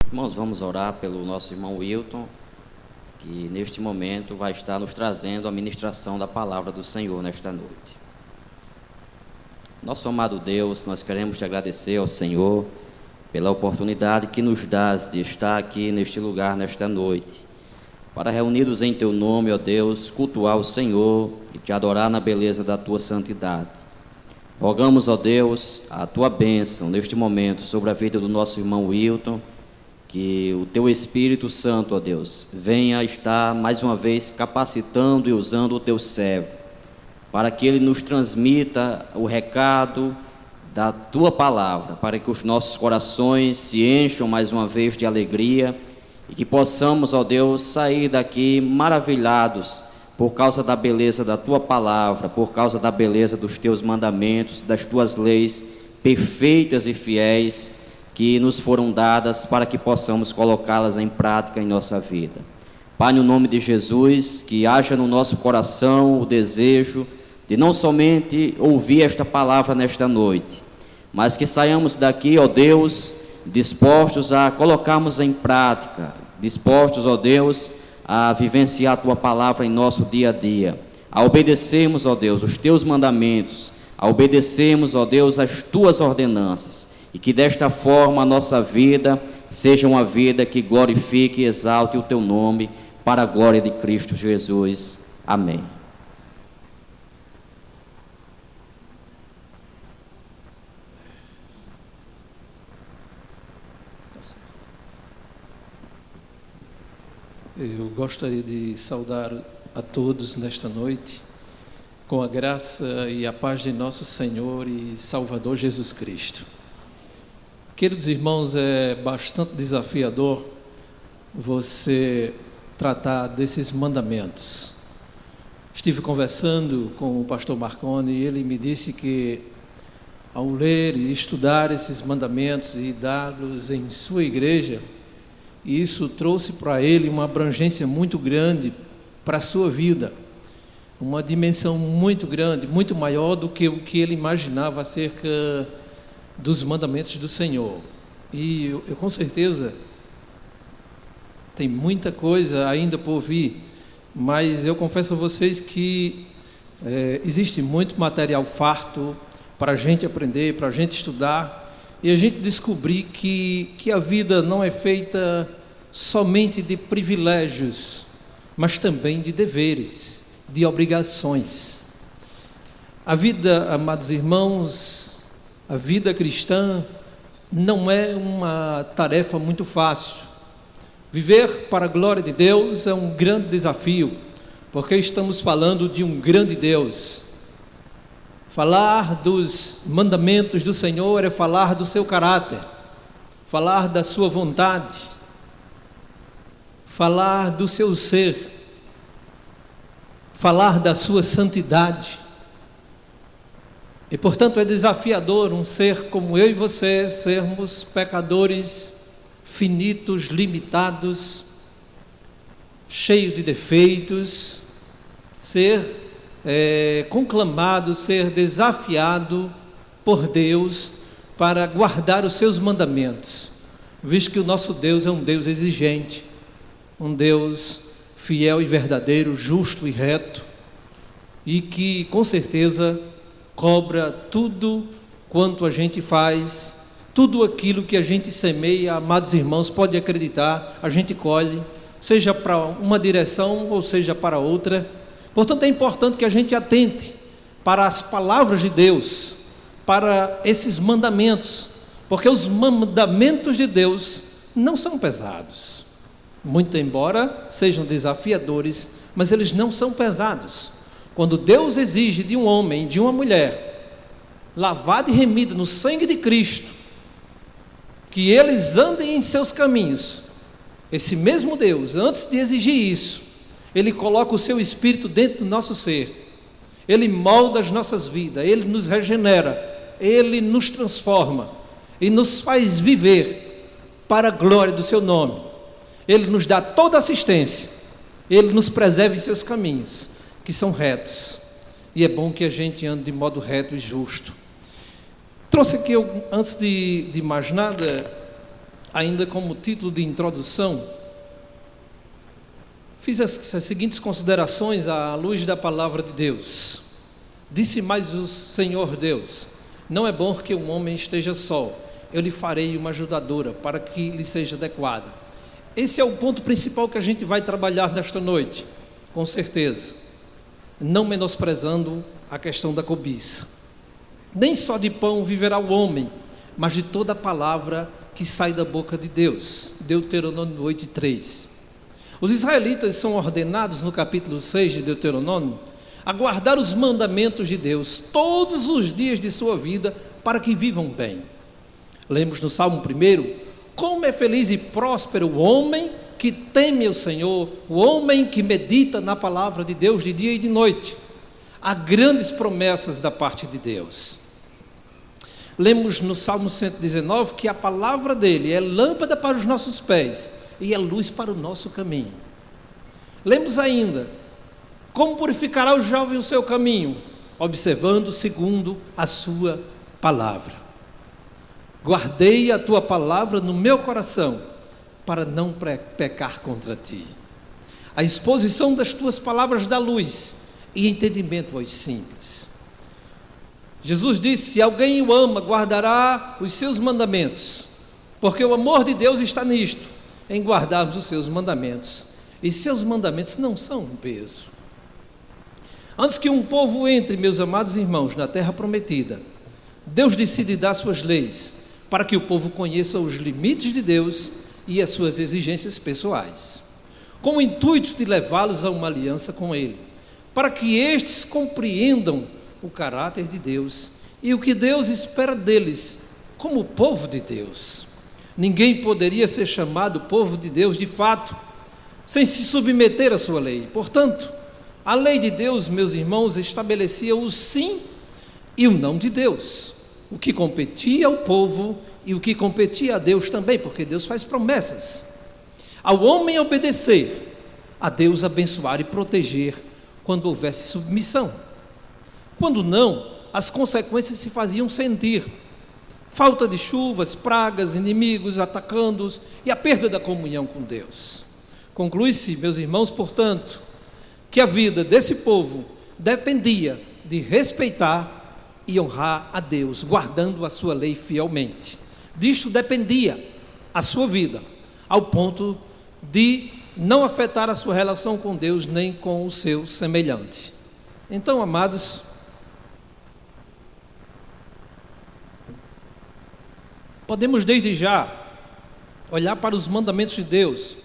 Irmãos, vamos orar pelo nosso irmão Wilton, que neste momento vai estar nos trazendo a ministração da palavra do Senhor nesta noite. Nosso amado Deus, nós queremos te agradecer ao Senhor pela oportunidade que nos dás de estar aqui neste lugar nesta noite, para reunidos em teu nome, ó Deus, cultuar o Senhor e te adorar na beleza da tua santidade. Rogamos, ó Deus, a tua bênção neste momento sobre a vida do nosso irmão Wilton, que o teu Espírito Santo, ó Deus, venha estar mais uma vez capacitando e usando o teu servo, para que ele nos transmita o recado da tua palavra, para que os nossos corações se encham mais uma vez de alegria e que possamos, ó Deus, sair daqui maravilhados por causa da beleza da tua palavra, por causa da beleza dos teus mandamentos, das tuas leis perfeitas e fiéis que nos foram dadas para que possamos colocá-las em prática em nossa vida. Pai, no nome de Jesus, que haja no nosso coração o desejo de não somente ouvir esta palavra nesta noite, mas que saiamos daqui, ó Deus, dispostos a colocarmos em prática, dispostos, ó Deus, a vivenciar a tua palavra em nosso dia a dia, a obedecermos, ó Deus, os teus mandamentos, a obedecermos, ó Deus, as tuas ordenanças, e que desta forma a nossa vida seja uma vida que glorifique e exalte o teu nome, para a glória de Cristo Jesus. Amém. Eu gostaria de saudar a todos nesta noite, com a graça e a paz de nosso Senhor e Salvador Jesus Cristo. Queridos irmãos, é bastante desafiador você tratar desses mandamentos. Estive conversando com o pastor Marconi e ele me disse que, ao ler e estudar esses mandamentos e dá-los em sua igreja, e isso trouxe para ele uma abrangência muito grande para a sua vida, uma dimensão muito grande, muito maior do que o que ele imaginava acerca dos mandamentos do Senhor. E eu com certeza tem muita coisa ainda por vir, mas eu confesso a vocês que existe muito material farto para a gente aprender, para a gente estudar, e a gente descobrir que a vida não é feita somente de privilégios, mas também de deveres, de obrigações. A vida, amados irmãos, a vida cristã não é uma tarefa muito fácil. Viver para a glória de Deus é um grande desafio, porque estamos falando de um grande Deus. Falar dos mandamentos do Senhor é falar do seu caráter, falar da sua vontade, falar do seu ser, falar da sua santidade. E portanto é desafiador um ser como eu e você, sermos pecadores finitos, limitados, cheios de defeitos, ser conclamado, ser desafiado por Deus para guardar os seus mandamentos, visto que o nosso Deus é um Deus exigente, um Deus fiel e verdadeiro, justo e reto, e que com certeza cobra tudo quanto a gente faz, tudo aquilo que a gente semeia, amados irmãos, pode acreditar, a gente colhe, seja para uma direção ou seja para outra. Portanto, é importante que a gente atente para as palavras de Deus, para esses mandamentos, porque os mandamentos de Deus não são pesados, muito embora sejam desafiadores, mas eles não são pesados. Quando Deus exige de um homem e de uma mulher, lavado e remido no sangue de Cristo, que eles andem em seus caminhos, esse mesmo Deus, antes de exigir isso, Ele coloca o seu Espírito dentro do nosso ser, Ele molda as nossas vidas, Ele nos regenera, Ele nos transforma e nos faz viver para a glória do seu nome. Ele nos dá toda assistência, Ele nos preserva em seus caminhos, que são retos, e é bom que a gente ande de modo reto e justo. Trouxe aqui, antes de mais nada, ainda como título de introdução, fiz as seguintes considerações à luz da palavra de Deus. Disse mais o Senhor Deus: não é bom que um homem esteja só, eu lhe farei uma ajudadora para que lhe seja adequada. Esse é o ponto principal que a gente vai trabalhar nesta noite, com certeza, não menosprezando a questão da cobiça. Nem só de pão viverá o homem, mas de toda a palavra que sai da boca de Deus. Deuteronômio 8:3. Os israelitas são ordenados no capítulo 6 de Deuteronômio a guardar os mandamentos de Deus todos os dias de sua vida para que vivam bem. Lemos no Salmo 1: como é feliz e próspero o homem que teme o Senhor, o homem que medita na palavra de Deus de dia e de noite. Há grandes promessas da parte de Deus. Lemos no Salmo 119 que a palavra dele é lâmpada para os nossos pés e é luz para o nosso caminho. Lemos ainda: como purificará o jovem o seu caminho? Observando segundo a sua palavra. Guardei a tua palavra no meu coração, para não pecar contra ti. A exposição das tuas palavras dá luz e entendimento aos simples. Jesus disse: se alguém o ama, guardará os seus mandamentos, porque o amor de Deus está nisto, em guardarmos os seus mandamentos, e seus mandamentos não são um peso. Antes que um povo entre, meus amados irmãos, na terra prometida, Deus decide dar suas leis, para que o povo conheça os limites de Deus e as suas exigências pessoais, com o intuito de levá-los a uma aliança com Ele, para que estes compreendam o caráter de Deus e o que Deus espera deles como povo de Deus. Ninguém poderia ser chamado povo de Deus de fato, sem se submeter à sua lei. Portanto, a lei de Deus, meus irmãos, estabelecia o sim e o não de Deus, o que competia ao povo e o que competia a Deus também, porque Deus faz promessas. Ao homem obedecer, a Deus abençoar e proteger quando houvesse submissão. Quando não, as consequências se faziam sentir: falta de chuvas, pragas, inimigos atacando-os e a perda da comunhão com Deus. Conclui-se, meus irmãos, portanto, que a vida desse povo dependia de respeitar e honrar a Deus, guardando a sua lei fielmente. Disto dependia a sua vida, ao ponto de não afetar a sua relação com Deus nem com o seu semelhante. Então, amados, podemos desde já olhar para os mandamentos de Deus,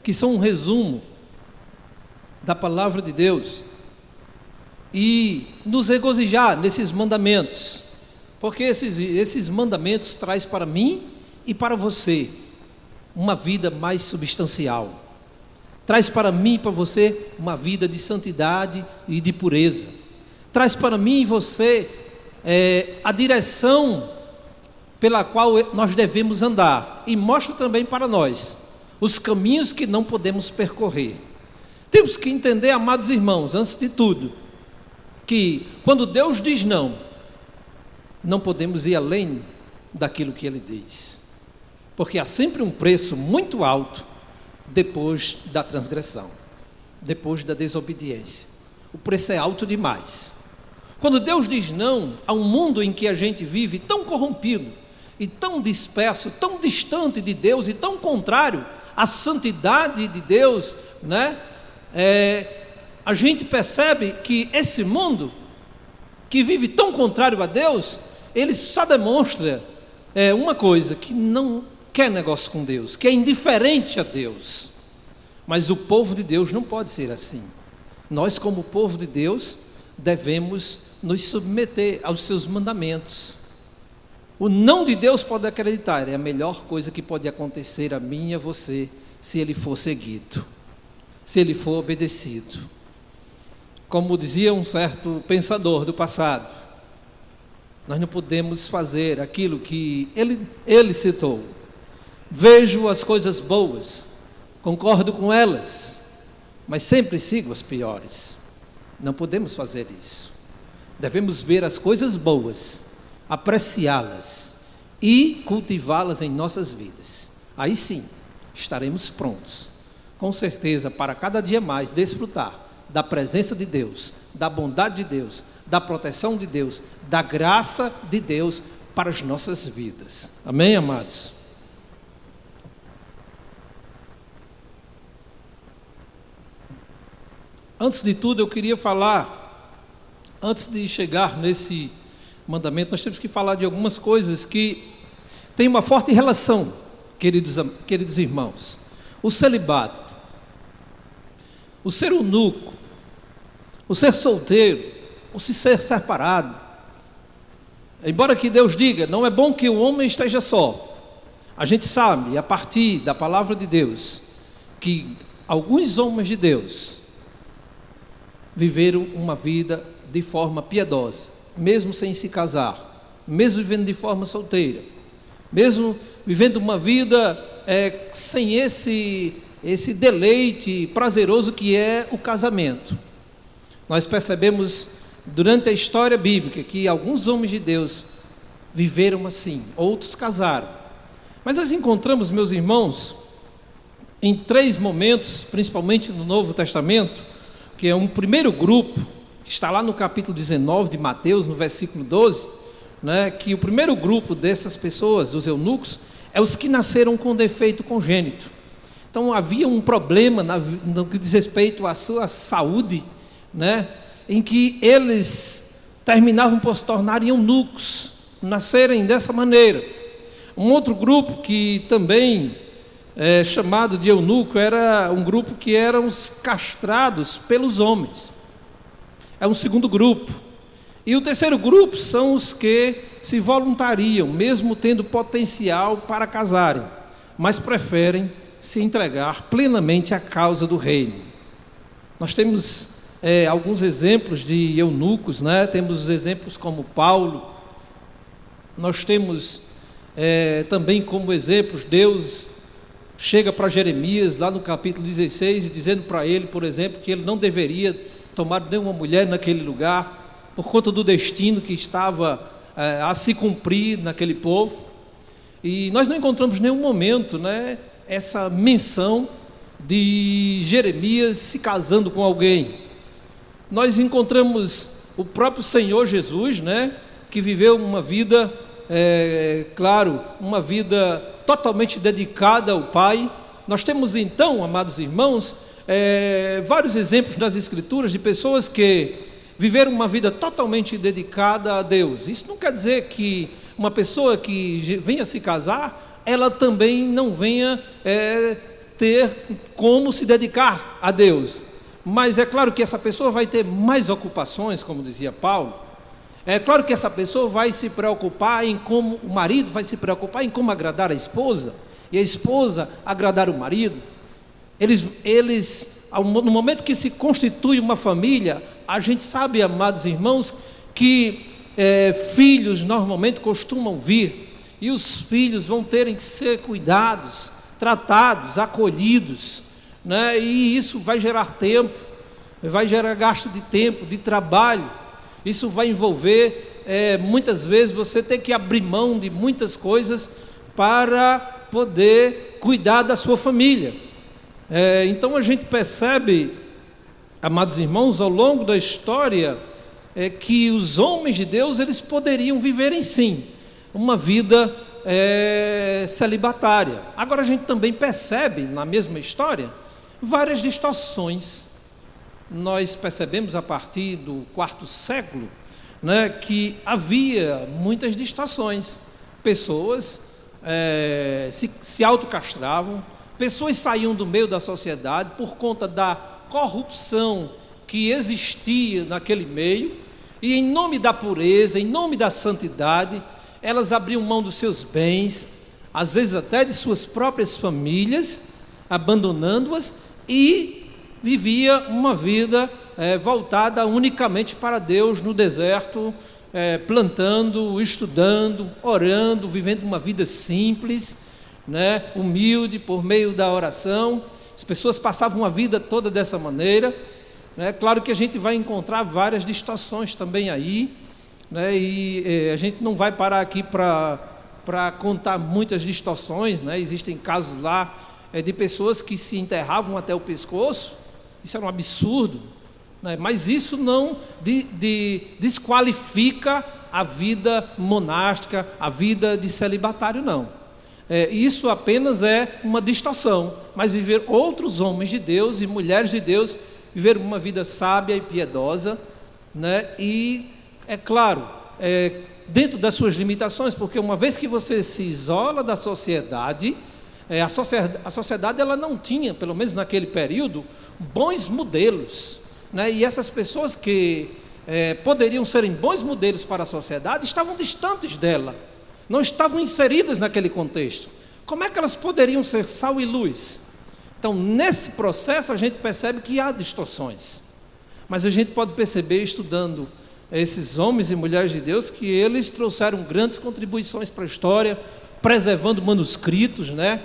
que são um resumo da palavra de Deus, e nos regozijar nesses mandamentos, porque esses mandamentos trazem para mim e para você uma vida mais substancial, traz para mim e para você uma vida de santidade e de pureza, traz para mim e você a direção pela qual nós devemos andar, e mostra também para nós os caminhos que não podemos percorrer. Temos que entender, amados irmãos, antes de tudo, que quando Deus diz não, não podemos ir além daquilo que Ele diz, porque há sempre um preço muito alto depois da transgressão, depois da desobediência. O preço é alto demais. Quando Deus diz não a um mundo em que a gente vive tão corrompido e tão disperso, tão distante de Deus e tão contrário à santidade de Deus, né? A gente percebe que esse mundo que vive tão contrário a Deus, ele só demonstra uma coisa: que não quer negócio com Deus, que é indiferente a Deus. Mas o povo de Deus não pode ser assim. Nós, como povo de Deus, devemos nos submeter aos seus mandamentos. O não de Deus, pode acreditar, é a melhor coisa que pode acontecer a mim e a você, se ele for seguido, se ele for obedecido. Como dizia um certo pensador do passado, nós não podemos fazer aquilo que ele citou: vejo as coisas boas, concordo com elas, mas sempre sigo as piores. Não podemos fazer isso. Devemos ver as coisas boas, apreciá-las e cultivá-las em nossas vidas. Aí sim, estaremos prontos, com certeza, para cada dia mais desfrutar da presença de Deus, da bondade de Deus, da proteção de Deus, da graça de Deus para as nossas vidas. Amém, amados? Antes de tudo, eu queria falar, antes de chegar nesse mandamento, nós temos que falar de algumas coisas que têm uma forte relação, queridos irmãos. O celibato, o ser eunuco, o ser solteiro, o se ser separado. Embora que Deus diga, não é bom que o homem esteja só. A gente sabe, a partir da palavra de Deus, que alguns homens de Deus viveram uma vida de forma piedosa, mesmo sem se casar, mesmo vivendo de forma solteira, mesmo vivendo uma vida sem esse deleite prazeroso que é o casamento. Nós percebemos durante a história bíblica que alguns homens de Deus viveram assim, outros casaram. Mas nós encontramos, meus irmãos, em 3 momentos, principalmente no Novo Testamento, que é um primeiro grupo, que está lá no capítulo 19 de Mateus, no versículo 12, né, que o primeiro grupo dessas pessoas, dos eunucos, é os que nasceram com defeito congênito. Então havia um problema no que diz respeito à sua saúde, né, em que eles terminavam por se tornarem eunucos, nascerem dessa maneira. Um outro grupo que também é chamado de eunuco era um grupo que eram os castrados pelos homens. É um segundo grupo. E o terceiro grupo são os que se voluntariam, mesmo tendo potencial para casarem, mas preferem se entregar plenamente à causa do reino. Nós temos alguns exemplos de eunucos, né? Temos exemplos como Paulo. Nós temos também como exemplos, Deus chega para Jeremias lá no capítulo 16 e dizendo para ele, por exemplo, que ele não deveria tomar nenhuma mulher naquele lugar por conta do destino que estava a se cumprir naquele povo. E nós não encontramos nenhum momento, né, essa menção de Jeremias se casando com alguém. Nós encontramos o próprio Senhor Jesus, né, que viveu uma vida, claro, uma vida totalmente dedicada ao Pai. Nós temos então, amados irmãos, vários exemplos nas Escrituras de pessoas que viveram uma vida totalmente dedicada a Deus. Isso não quer dizer que uma pessoa que venha se casar, ela também não venha ter como se dedicar a Deus. Mas é claro que essa pessoa vai ter mais ocupações, como dizia Paulo. É claro que essa pessoa vai se preocupar em como, o marido vai se preocupar em como agradar a esposa, e a esposa agradar o marido. No momento que se constitui uma família, a gente sabe, amados irmãos, que filhos normalmente costumam vir, e os filhos vão terem que ser cuidados, tratados, acolhidos, né? E isso vai gerar tempo, vai gerar gasto de tempo, de trabalho. Isso vai envolver, muitas vezes, você ter que abrir mão de muitas coisas para poder cuidar da sua família. Então a gente percebe, amados irmãos, ao longo da história, que os homens de Deus, eles poderiam viverem sim uma vida celibatária. Agora a gente também percebe, na mesma história, várias distorções. Nós percebemos a partir do 4º século, né, que havia muitas distorções. Pessoas se autocastravam, pessoas saíam do meio da sociedade por conta da corrupção que existia naquele meio, e em nome da pureza, em nome da santidade, elas abriam mão dos seus bens, às vezes até de suas próprias famílias, abandonando-as, e vivia uma vida voltada unicamente para Deus no deserto, plantando, estudando, orando, vivendo uma vida simples, né, humilde, por meio da oração. As pessoas passavam a vida toda dessa maneira, né? Claro que a gente vai encontrar várias distorções também aí, né? E a gente não vai parar aqui para para contar muitas distorções, né? Existem casos lá de pessoas que se enterravam até o pescoço. Isso era um absurdo, né? Mas isso não desqualifica a vida monástica, a vida de celibatário, não. Isso apenas é uma distorção, mas viver outros homens de Deus e mulheres de Deus, viver uma vida sábia e piedosa, né? E, é claro, dentro das suas limitações, porque uma vez que você se isola da sociedade, a sociedade ela não tinha, pelo menos naquele período, bons modelos, né? E essas pessoas que poderiam serem bons modelos para a sociedade estavam distantes dela, não estavam inseridas naquele contexto. Como é que elas poderiam ser sal e luz? Então, nesse processo, a gente percebe que há distorções, mas a gente pode perceber, estudando esses homens e mulheres de Deus, que eles trouxeram grandes contribuições para a história, preservando manuscritos, né?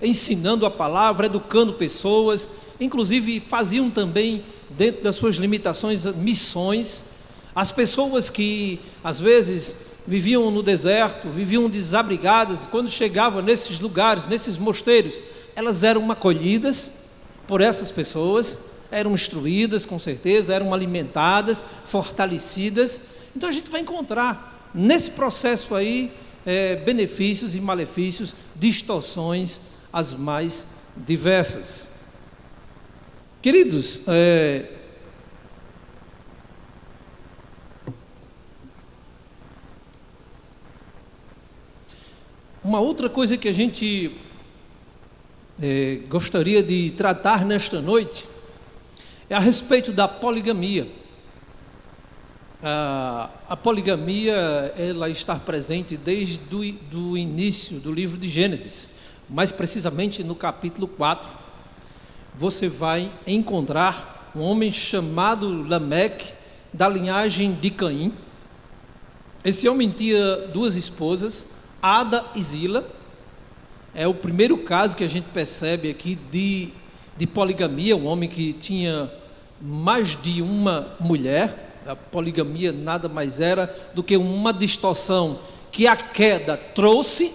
Ensinando a palavra, educando pessoas, inclusive faziam também, dentro das suas limitações, missões. As pessoas que às vezes viviam no deserto, viviam desabrigadas, quando chegavam nesses lugares, nesses mosteiros, elas eram acolhidas por essas pessoas, eram instruídas com certeza, eram alimentadas, fortalecidas. Então a gente vai encontrar nesse processo aí benefícios e malefícios, distorções as mais diversas. Queridos, uma outra coisa que a gente gostaria de tratar nesta noite é a respeito da poligamia. A poligamia, ela está presente desde o início do livro de Gênesis, mais precisamente no capítulo 4. Você vai encontrar um homem chamado Lameque, da linhagem de Caim. Esse homem tinha duas esposas, Ada e Zila. É o primeiro caso que a gente percebe aqui de poligamia, um homem que tinha mais de uma mulher. A poligamia nada mais era do que uma distorção que a queda trouxe.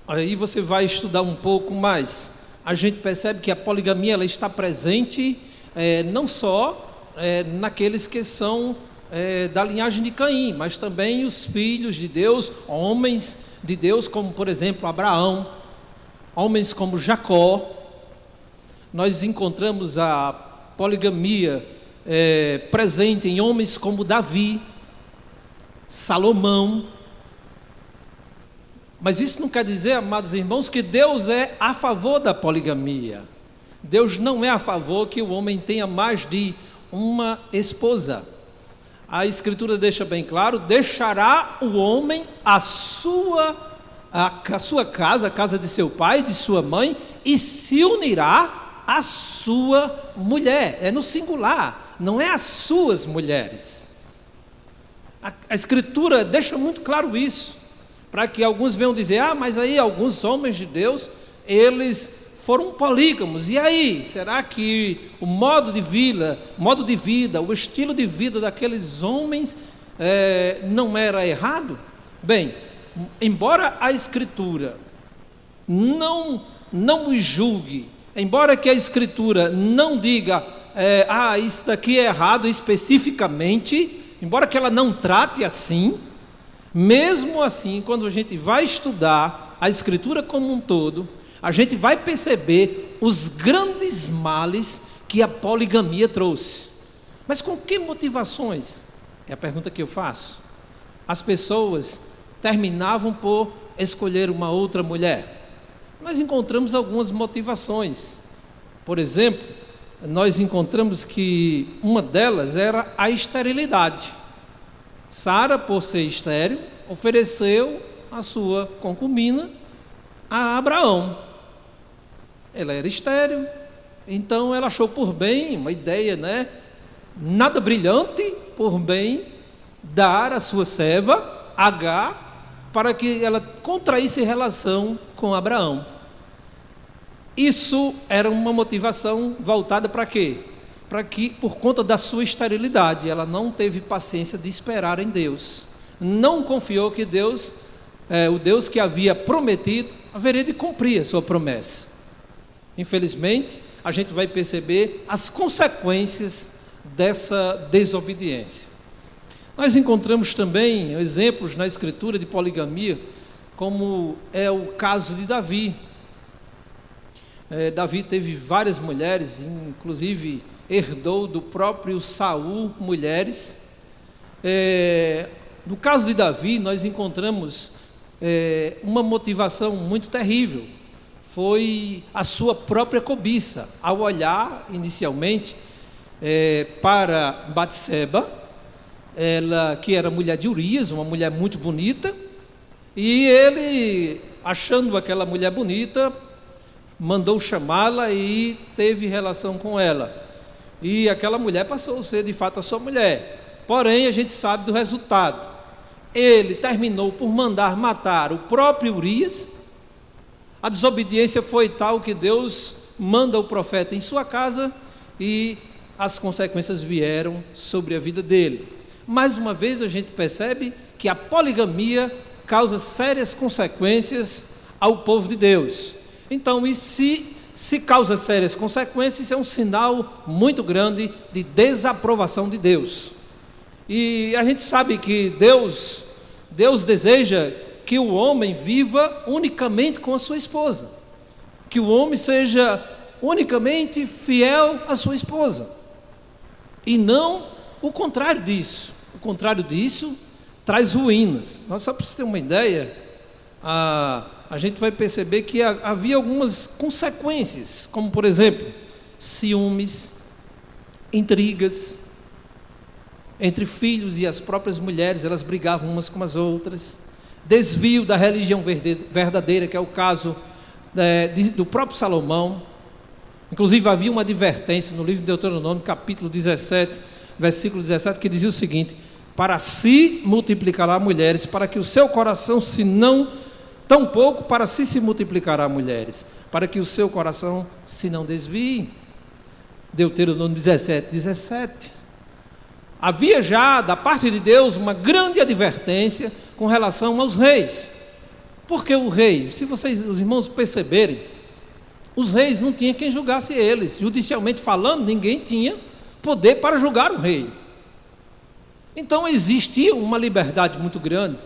Aí você vai estudar um pouco mais, a gente percebe que a poligamia ela está presente não só naqueles que são da linhagem de Caim, mas também os filhos de Deus, homens de Deus, como por exemplo Abraão, homens como Jacó. Nós encontramos a poligamia presente em homens como Davi, Salomão. Mas isso não quer dizer, amados irmãos, que Deus é a favor da poligamia. Deus não é a favor que o homem tenha mais de uma esposa. A Escritura deixa bem claro: deixará o homem a sua casa, a casa de seu pai, de sua mãe, e se unirá à sua mulher. É no singular, não é as suas mulheres. A Escritura deixa muito claro isso, para que alguns venham dizer: mas aí alguns homens de Deus, eles foram polígamos, e aí, será que o modo de vida, o estilo de vida daqueles homens não era errado? Bem, embora a Escritura não os julgue, embora que a Escritura não diga, isso daqui é errado especificamente, embora que ela não trate assim, mesmo assim, quando a gente vai estudar a Escritura como um todo, a gente vai perceber os grandes males que a poligamia trouxe. Mas com que motivações? É a pergunta que eu faço. As pessoas terminavam por escolher uma outra mulher. Nós encontramos algumas motivações. Por exemplo, nós encontramos que uma delas era a esterilidade. Sara, por ser estéril, ofereceu a sua concubina a Abraão. Ela era estéril, então ela achou por bem, uma ideia, nada brilhante, por bem, dar a sua serva, Agar, para que ela contraísse relação com Abraão. Isso era uma motivação voltada para quê? Para que, por conta da sua esterilidade, ela não teve paciência de esperar em Deus. não confiou que Deus, o Deus que havia prometido, haveria de cumprir a sua promessa. Infelizmente, a gente vai perceber as consequências dessa desobediência. Nós encontramos também exemplos na Escritura de poligamia, como é o caso de Davi. Davi teve várias mulheres, inclusive herdou do próprio Saul mulheres. No caso de Davi, nós encontramos uma motivação muito terrível. Foi a sua própria cobiça, ao olhar inicialmente para Batseba, ela que era mulher de Urias, uma mulher muito bonita, e ele, achando aquela mulher bonita, mandou chamá-la e teve relação com ela, e aquela mulher passou a ser de fato a sua mulher. Porém, a gente sabe do resultado. Ele terminou por mandar matar o próprio Urias. A desobediência foi tal que Deus manda o profeta em sua casa e as consequências vieram sobre a vida dele. Mais uma vez a gente percebe que a poligamia causa sérias consequências ao povo de Deus. Então, e se causa sérias consequências, é um sinal muito grande de desaprovação de Deus. E a gente sabe que Deus deseja que o homem viva unicamente com a sua esposa, que o homem seja unicamente fiel à sua esposa, e não o contrário disso. O contrário disso traz ruínas. Nós, só para você ter uma ideia, a gente vai perceber que havia algumas consequências, como por exemplo, ciúmes, intrigas entre filhos e as próprias mulheres, elas brigavam umas com as outras, desvio da religião verdadeira, que é o caso do próprio Salomão. Inclusive havia uma advertência no livro de Deuteronômio, capítulo 17, versículo 17, que dizia o seguinte: para si multiplicará mulheres, para que o seu coração, se não tão pouco, para si se multiplicará mulheres, para que o seu coração se não desvie. Deuteronômio 17, 17. Havia já da parte de Deus uma grande advertência com relação aos reis. Porque o rei, se os irmãos perceberem, os reis não tinham quem julgasse eles. Judicialmente falando, ninguém tinha poder para julgar o rei. Então existia uma liberdade muito grande.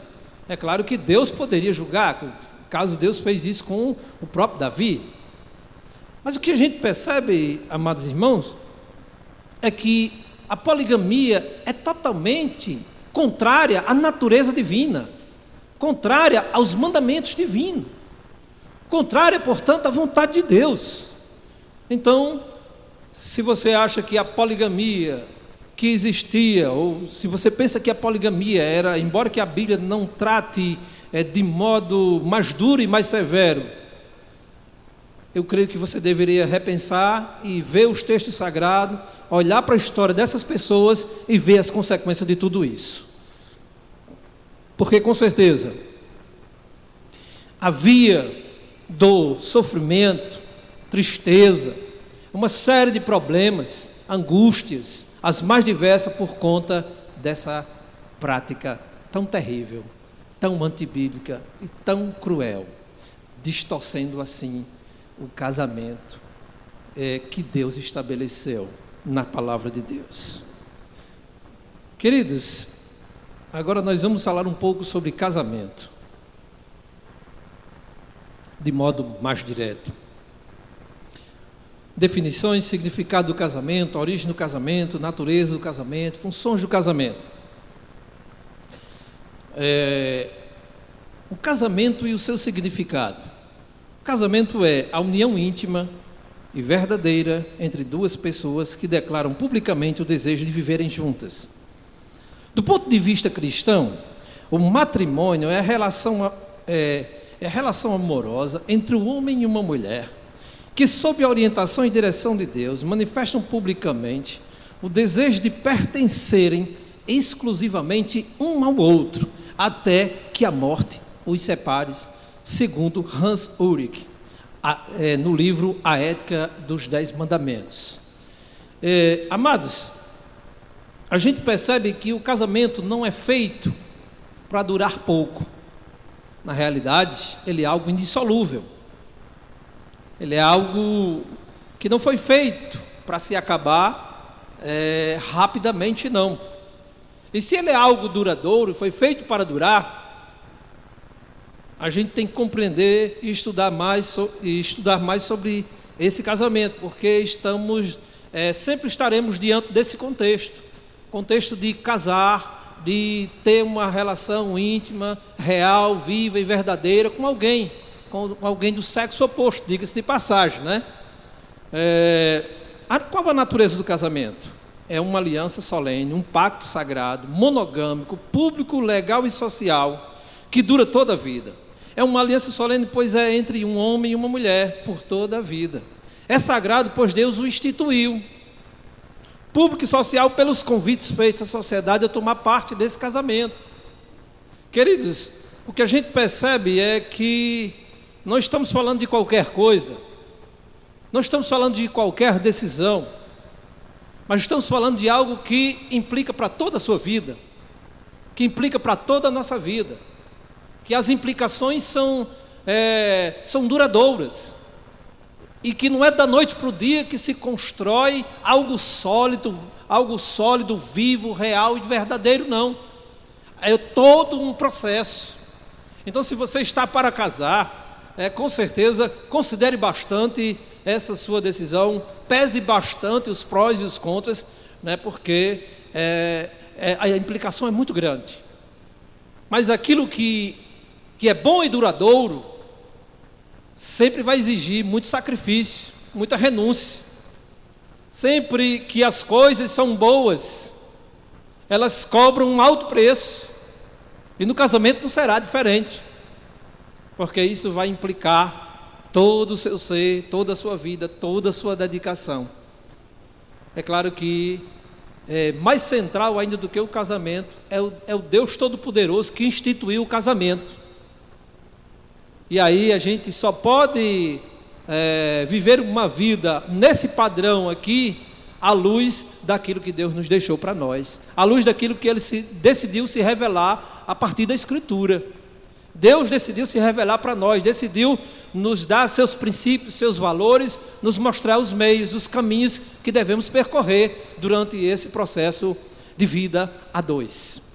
É claro que Deus poderia julgar, caso Deus fez isso com o próprio Davi. Mas o que a gente percebe, amados irmãos, é que a poligamia é totalmente contrária à natureza divina, contrária aos mandamentos divinos, contrária, portanto, à vontade de Deus. Então, se você acha que a poligamia que existia, ou se você pensa que a poligamia era, embora que a Bíblia não trate de modo mais duro e mais severo, eu creio que você deveria repensar e ver os textos sagrados, olhar para a história dessas pessoas e ver as consequências de tudo isso. Porque com certeza havia dor, sofrimento, tristeza, uma série de problemas, angústias, as mais diversas, por conta dessa prática tão terrível, tão antibíblica e tão cruel, distorcendo assim o casamento que Deus estabeleceu na palavra de Deus. Queridos, agora nós vamos falar um pouco sobre casamento, de modo mais direto. Definições, significado do casamento, origem do casamento, natureza do casamento, funções do casamento. O casamento e o seu significado. O casamento é a união íntima e verdadeira entre duas pessoas que declaram publicamente o desejo de viverem juntas. Do ponto de vista cristão, o matrimônio é a relação amorosa entre um homem e uma mulher, que, sob a orientação e direção de Deus, manifestam publicamente o desejo de pertencerem exclusivamente um ao outro, até que a morte os separe, segundo Hans Ulrich, no livro A Ética dos 10 Mandamentos. Amados, a gente percebe que o casamento não é feito para durar pouco. Na realidade, ele é algo indissolúvel. Ele é algo que não foi feito para se acabar rapidamente, não. E se ele é algo duradouro, foi feito para durar, a gente tem que compreender e estudar mais sobre esse casamento, porque sempre estaremos diante desse contexto de casar, de ter uma relação íntima, real, viva e verdadeira com alguém do sexo oposto, diga-se de passagem, né? Qual a natureza do casamento? É uma aliança solene, um pacto sagrado, monogâmico, público, legal e social, que dura toda a vida. É uma aliança solene, pois é entre um homem e uma mulher, por toda a vida. É sagrado, pois Deus o instituiu. Público e social, pelos convites feitos à sociedade a tomar parte desse casamento. Queridos, o que a gente percebe é que não estamos falando de qualquer coisa, não estamos falando de qualquer decisão, mas estamos falando de algo que implica para toda a sua vida, que implica para toda a nossa vida, que as implicações são duradouras, e que não é da noite para o dia que se constrói algo sólido, vivo, real e verdadeiro, não. É todo um processo. Então, se você está para casar, com certeza, considere bastante essa sua decisão, pese bastante os prós e os contras, né, porque a implicação é muito grande. Mas aquilo que é bom e duradouro, sempre vai exigir muito sacrifício, muita renúncia. Sempre que as coisas são boas, elas cobram um alto preço. E no casamento não será diferente, porque isso vai implicar todo o seu ser, toda a sua vida, toda a sua dedicação. É claro que mais central ainda do que o casamento é o Deus Todo-Poderoso que instituiu o casamento. E aí a gente só pode viver uma vida nesse padrão aqui, à luz daquilo que Deus nos deixou para nós, à luz daquilo que Ele decidiu se revelar a partir da Escritura. Deus decidiu se revelar para nós, decidiu nos dar seus princípios, seus valores, nos mostrar os meios, os caminhos que devemos percorrer durante esse processo de vida a dois.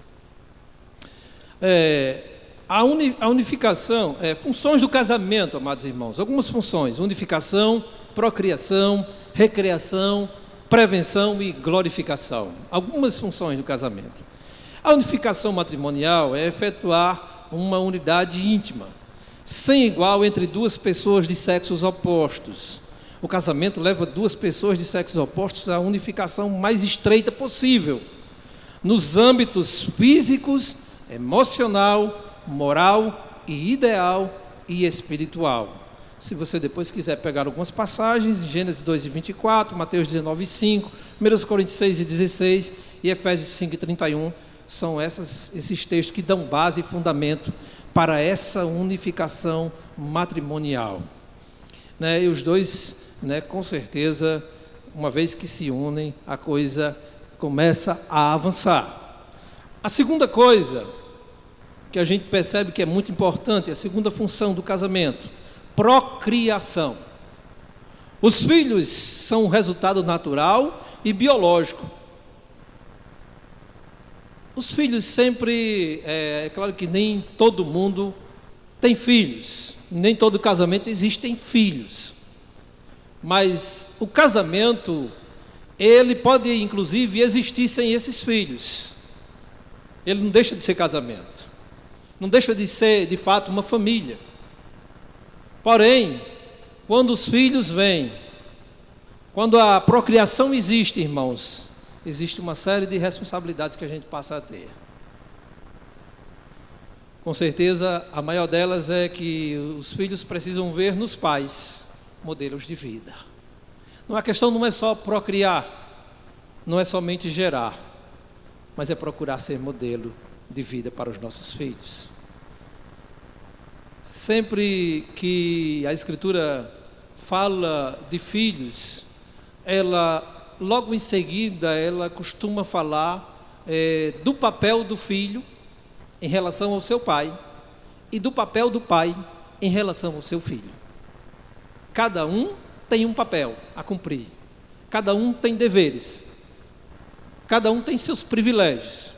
A unificação, funções do casamento, amados irmãos, algumas funções: unificação, procriação, recreação, prevenção e glorificação. Algumas funções do casamento. A unificação matrimonial é efetuar uma unidade íntima, sem igual entre duas pessoas de sexos opostos. O casamento leva duas pessoas de sexos opostos à unificação mais estreita possível, nos âmbitos físicos, emocional, moral e ideal e espiritual. Se você depois quiser pegar algumas passagens, Gênesis 2:24, Mateus 19:5, 1 Coríntios 6:16 e Efésios 5:31, são esses textos que dão base e fundamento para essa unificação matrimonial. E os dois, com certeza, uma vez que se unem, a coisa começa a avançar. A segunda coisa que a gente percebe que é muito importante, a segunda função do casamento: procriação. Os filhos são um resultado natural e biológico. Os filhos sempre, é claro que nem todo mundo tem filhos, nem todo casamento existem filhos, mas o casamento, ele pode inclusive existir sem esses filhos. Ele não deixa de ser casamento, não deixa de ser de fato uma família. Porém, quando os filhos vêm, quando a procriação existe, irmãos, existe uma série de responsabilidades que a gente passa a ter. Com certeza, a maior delas é que os filhos precisam ver nos pais modelos de vida. A questão não é só procriar, não é somente gerar, mas é procurar ser modelo de vida para os nossos filhos. Sempre que a Escritura fala de filhos, ela, logo em seguida, ela costuma falar do papel do filho em relação ao seu pai e do papel do pai em relação ao seu filho. Cada um tem um papel a cumprir, cada um tem deveres, cada um tem seus privilégios,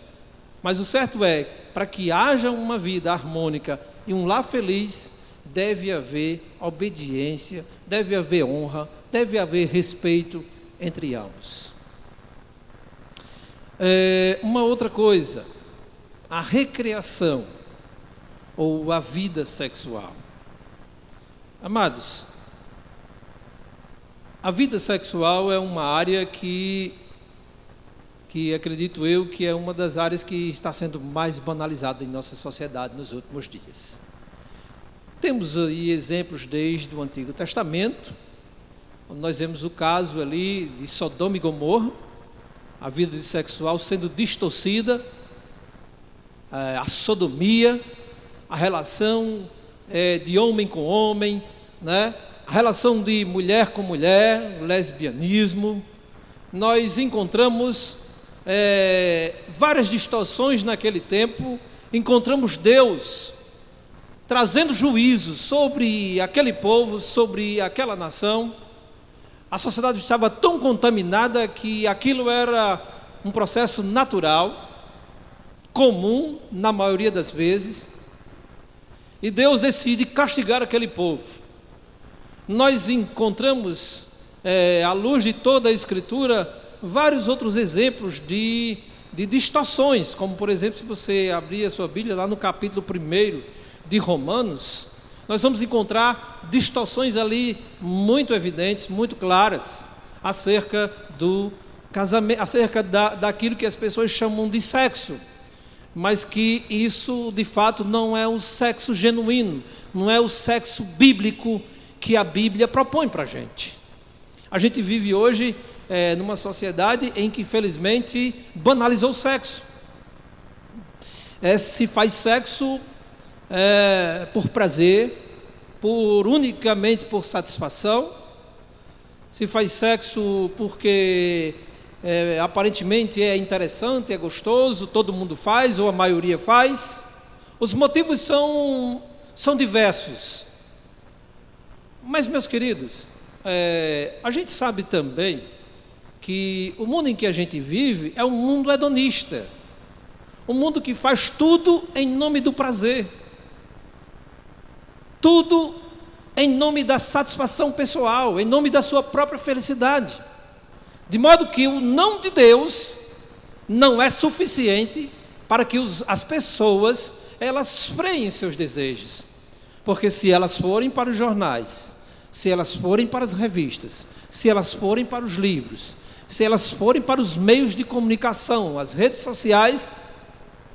mas o certo é, para que haja uma vida harmônica e um lar feliz, deve haver obediência, deve haver honra, deve haver respeito entre ambos. Uma outra coisa, a recreação ou a vida sexual. Amados, a vida sexual é uma área que acredito eu que é uma das áreas que está sendo mais banalizada em nossa sociedade nos últimos dias. Temos aí exemplos desde o Antigo Testamento, onde nós vemos o caso ali de Sodoma e Gomorra, a vida sexual sendo distorcida, a sodomia, a relação de homem com homem, né? A relação de mulher com mulher, o lesbianismo. Nós encontramos várias distorções naquele tempo, encontramos Deus trazendo juízo sobre aquele povo, sobre aquela nação. A sociedade estava tão contaminada que aquilo era um processo natural, comum na maioria das vezes, e Deus decide castigar aquele povo. Nós encontramos, à luz de toda a Escritura, vários outros exemplos de distorções, como por exemplo, se você abrir a sua Bíblia lá no capítulo 1 de Romanos, nós vamos encontrar distorções ali muito evidentes, muito claras, acerca do casamento, acerca daquilo que as pessoas chamam de sexo, mas que isso de fato não é o sexo genuíno, não é o sexo bíblico que a Bíblia propõe para a gente. A gente vive hoje numa sociedade em que infelizmente banalizou o sexo. Se faz sexo por prazer, unicamente por satisfação, se faz sexo porque aparentemente é interessante, é gostoso, todo mundo faz, ou a maioria faz. Os motivos são diversos. Mas, meus queridos, a gente sabe também que o mundo em que a gente vive é um mundo hedonista, um mundo que faz tudo em nome do prazer, tudo em nome da satisfação pessoal, em nome da sua própria felicidade, de modo que o não de Deus não é suficiente para que as pessoas elas freiem seus desejos, porque se elas forem para os jornais, se elas forem para as revistas, se elas forem para os livros, se elas forem para os meios de comunicação, as redes sociais,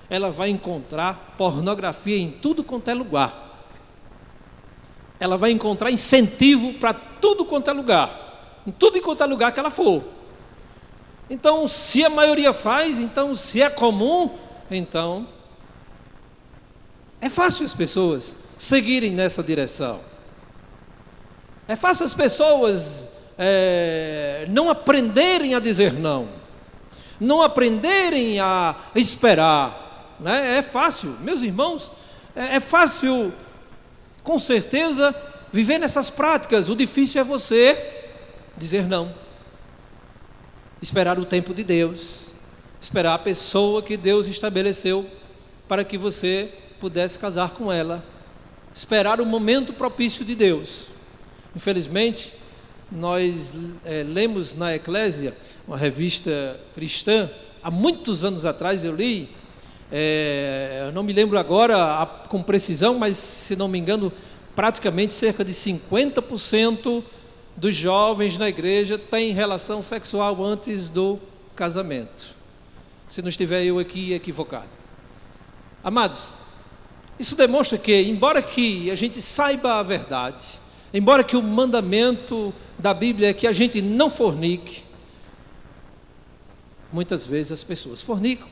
ela vai encontrar pornografia em tudo quanto é lugar. Ela vai encontrar incentivo para tudo quanto é lugar, em tudo quanto é lugar que ela for. Então, se a maioria faz, então, se é comum, então, é fácil as pessoas seguirem nessa direção. É fácil as pessoas não aprenderem a dizer não, não aprenderem a esperar, né? É fácil, meus irmãos, é fácil, com certeza, viver nessas práticas. O difícil é você dizer não, esperar o tempo de Deus, esperar a pessoa que Deus estabeleceu para que você pudesse casar com ela, esperar o momento propício de Deus. Infelizmente, nós lemos na Eclésia, uma revista cristã, há muitos anos atrás eu li, eu não me lembro agora com precisão, mas se não me engano, praticamente cerca de 50% dos jovens na igreja têm relação sexual antes do casamento. Se não estiver eu aqui equivocado. Amados, isso demonstra que, embora que a gente saiba a verdade, embora que o mandamento da Bíblia é que a gente não fornique, muitas vezes as pessoas fornicam,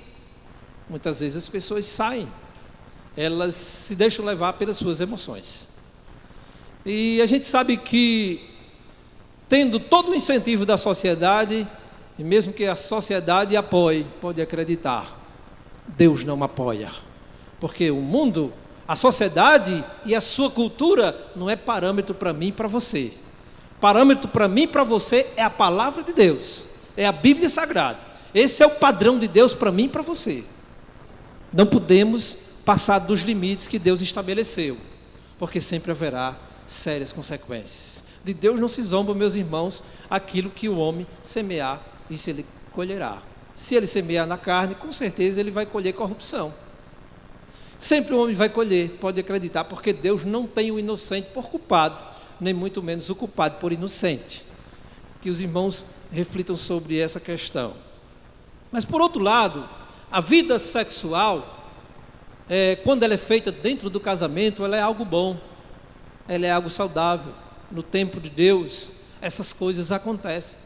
muitas vezes as pessoas saem, elas se deixam levar pelas suas emoções. E a gente sabe que, tendo todo o incentivo da sociedade, e mesmo que a sociedade apoie, pode acreditar, Deus não apoia. Porque o mundo, a sociedade e a sua cultura não é parâmetro para mim e para você. Parâmetro para mim e para você é a palavra de Deus, é a Bíblia Sagrada. Esse é o padrão de Deus para mim e para você. Não podemos passar dos limites que Deus estabeleceu, porque sempre haverá sérias consequências. De Deus não se zomba, meus irmãos, aquilo que o homem semear, isso ele colherá. Se ele semear na carne, com certeza ele vai colher corrupção. Sempre o homem vai colher, pode acreditar, porque Deus não tem o inocente por culpado, nem muito menos o culpado por inocente. Que os irmãos reflitam sobre essa questão. Mas por outro lado, a vida sexual, quando ela é feita dentro do casamento, ela é algo bom, ela é algo saudável. No tempo de Deus, essas coisas acontecem.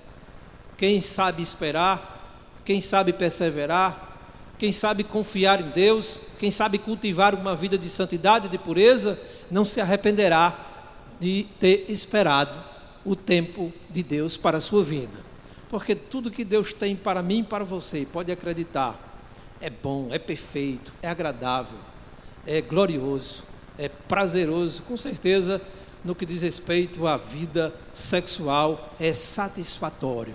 Quem sabe esperar, quem sabe perseverar, quem sabe confiar em Deus, quem sabe cultivar uma vida de santidade e de pureza, não se arrependerá de ter esperado o tempo de Deus para a sua vida. Porque tudo que Deus tem para mim e para você, pode acreditar, é bom, é perfeito, é agradável, é glorioso, é prazeroso, com certeza. No que diz respeito à vida sexual, é satisfatório.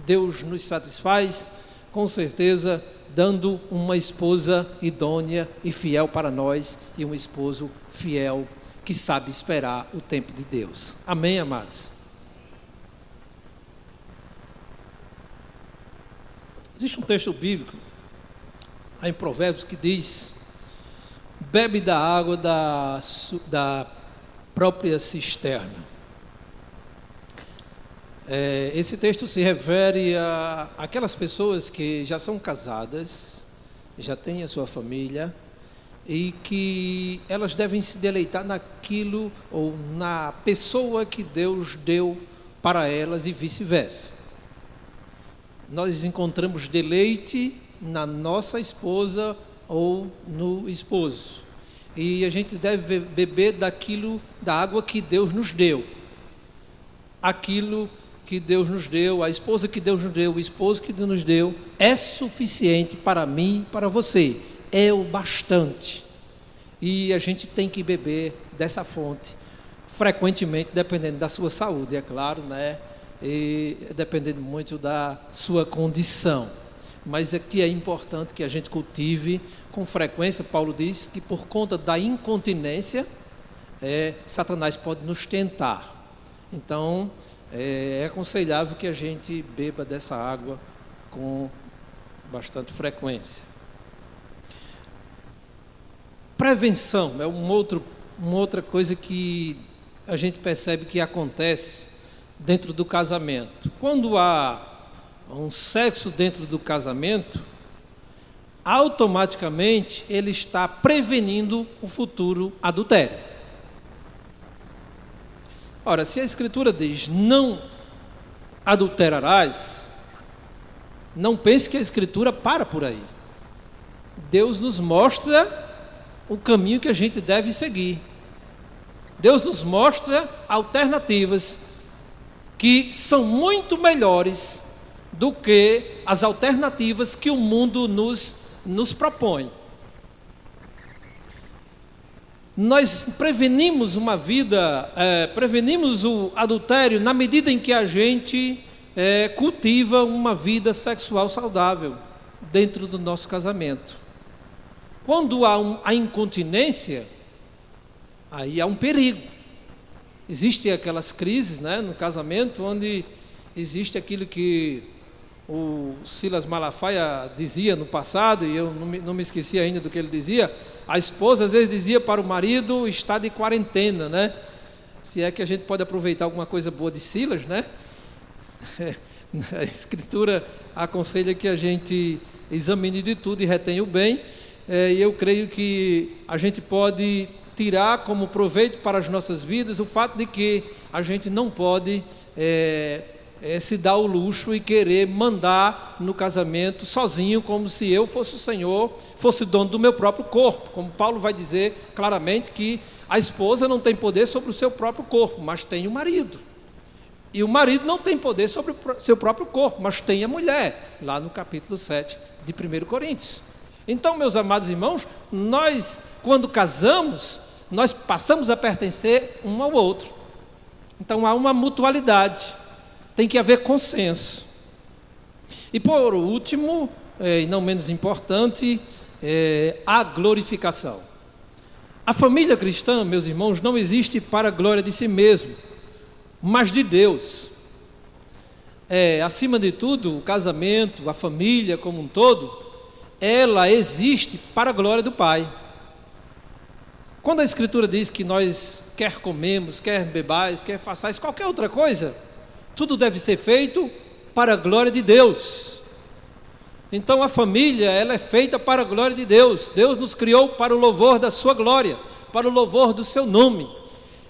Deus nos satisfaz, com certeza, dando uma esposa idônea e fiel para nós, e um esposo fiel, que sabe esperar o tempo de Deus. Amém, amados? Existe um texto bíblico, aí em Provérbios, que diz: bebe da água da própria cisterna. Esse texto se refere a aquelas pessoas que já são casadas, já têm a sua família, e que elas devem se deleitar naquilo ou na pessoa que Deus deu para elas e vice-versa. Nós encontramos deleite na nossa esposa ou no esposo. E a gente deve beber da água que Deus nos deu. Aquilo que Deus nos deu, a esposa que Deus nos deu, o esposo que Deus nos deu, é suficiente para mim e para você. É o bastante. E a gente tem que beber dessa fonte, frequentemente, dependendo da sua saúde, é claro, né? E dependendo muito da sua condição. Mas aqui é importante que a gente cultive com frequência. Paulo diz que por conta da incontinência, Satanás pode nos tentar. Então, é aconselhável que a gente beba dessa água com bastante frequência. Prevenção é uma outra coisa que a gente percebe que acontece dentro do casamento. Quando há um sexo dentro do casamento, automaticamente ele está prevenindo o futuro adultério. Ora, se a Escritura diz, não adulterarás, não pense que a Escritura para por aí. Deus nos mostra o caminho que a gente deve seguir. Deus nos mostra alternativas que são muito melhores do que as alternativas que o mundo nos propõe. Nós prevenimos prevenimos o adultério na medida em que a gente cultiva uma vida sexual saudável dentro do nosso casamento. Quando há a incontinência, aí há um perigo. Existem aquelas crises, né, no casamento, onde existe aquilo que o Silas Malafaia dizia no passado, e eu não me esqueci ainda do que ele dizia. A esposa às vezes dizia para o marido: está de quarentena, né? Se é que a gente pode aproveitar alguma coisa boa de Silas, né? A Escritura aconselha que a gente examine de tudo e retenha o bem, e eu creio que a gente pode tirar como proveito para as nossas vidas o fato de que a gente não pode se dar o luxo e querer mandar no casamento sozinho, como se eu fosse o Senhor, fosse dono do meu próprio corpo. Como Paulo vai dizer claramente que a esposa não tem poder sobre o seu próprio corpo, mas tem o marido. E o marido não tem poder sobre o seu próprio corpo, mas tem a mulher, lá no capítulo 7 de 1 Coríntios. Então, meus amados irmãos, nós, quando casamos, nós passamos a pertencer um ao outro. Então, há uma mutualidade, tem que haver consenso. E por último, e não menos importante, a glorificação. A família cristã, meus irmãos, não existe para a glória de si mesmo, mas de Deus. Acima de tudo, o casamento, a família como um todo, ela existe para a glória do Pai. Quando a Escritura diz que nós quer comemos, quer bebais, quer façais qualquer outra coisa, tudo deve ser feito para a glória de Deus. Então a família, ela é feita para a glória de Deus. Deus nos criou para o louvor da sua glória, para o louvor do seu nome.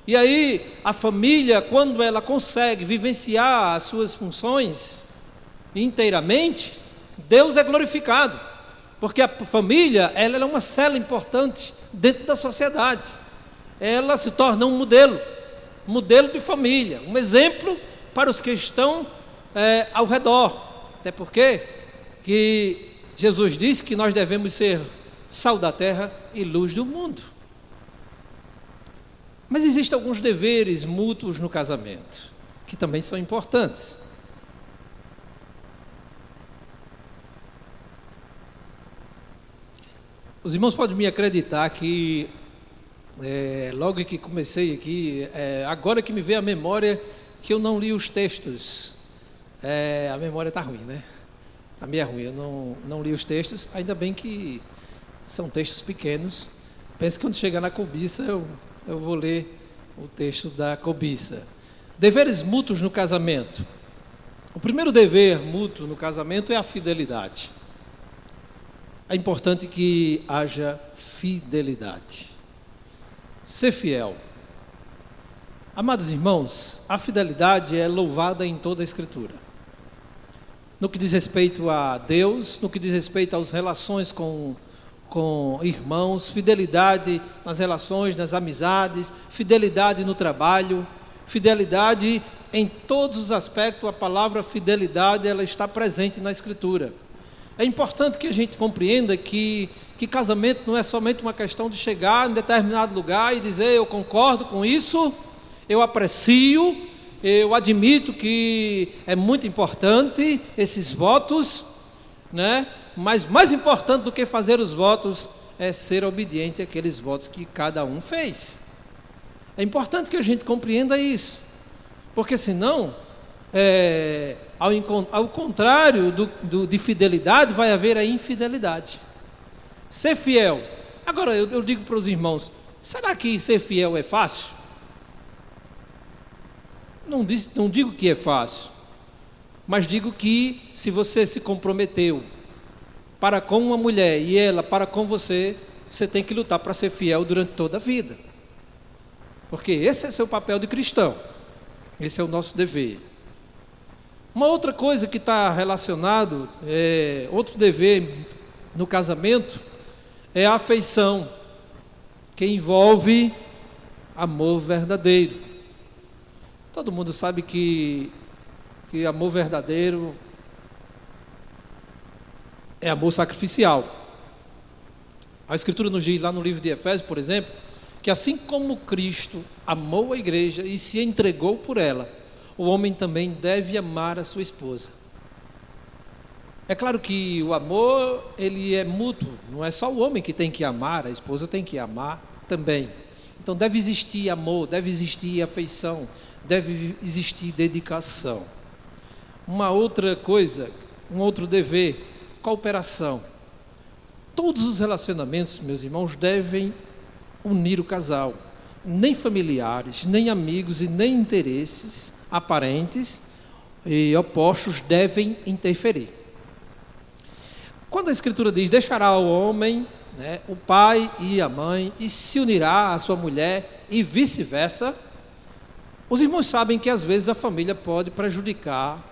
E aí a família, quando ela consegue vivenciar as suas funções inteiramente, Deus é glorificado, porque a família, ela é uma célula importante dentro da sociedade. Ela se torna um modelo de família, um exemplo para os que estão ao redor. Até porque que Jesus disse que nós devemos ser sal da terra e luz do mundo. Mas existem alguns deveres mútuos no casamento, que também são importantes. Os irmãos podem me acreditar que, logo que comecei aqui, agora que me veio a memória que eu não li os textos. A memória está ruim, né? Está meio ruim, eu não li os textos, ainda bem que são textos pequenos. Penso que quando chegar na cobiça eu vou ler o texto da cobiça. Deveres mútuos no casamento. O primeiro dever mútuo no casamento é a fidelidade. É importante que haja fidelidade. Ser fiel. Amados irmãos, a fidelidade é louvada em toda a Escritura. No que diz respeito a Deus, no que diz respeito às relações com irmãos, fidelidade nas relações, nas amizades, fidelidade no trabalho, fidelidade em todos os aspectos. A palavra fidelidade, ela está presente na Escritura. É importante que a gente compreenda que casamento não é somente uma questão de chegar em determinado lugar e dizer eu concordo com isso, eu aprecio, eu admito que é muito importante esses votos, né? Mas mais importante do que fazer os votos é ser obediente àqueles votos que cada um fez. É importante que a gente compreenda isso, porque senão, ao contrário de fidelidade, vai haver a infidelidade. Ser fiel. Agora eu digo para os irmãos, será que ser fiel é fácil? Não digo que é fácil, mas digo que se você se comprometeu para com uma mulher e ela para com você, você tem que lutar para ser fiel durante toda a vida, porque esse é seu papel de cristão, esse é o nosso dever. Uma outra coisa que está relacionado, outro dever no casamento, é a afeição, que envolve amor verdadeiro. Todo mundo sabe que amor verdadeiro é amor sacrificial. A Escritura nos diz lá no livro de Efésios, por exemplo, que assim como Cristo amou a igreja e se entregou por ela, o homem também deve amar a sua esposa. É claro que o amor, ele é mútuo, não é só o homem que tem que amar, a esposa tem que amar também. Então deve existir amor, deve existir afeição, deve existir dedicação. Uma outra coisa, um outro dever, cooperação. Todos os relacionamentos, meus irmãos, devem unir o casal. Nem familiares, nem amigos e nem interesses aparentes e opostos devem interferir. Quando a Escritura diz, deixará o homem, o pai e a mãe, e se unirá à sua mulher, e vice-versa, os irmãos sabem que às vezes a família pode prejudicar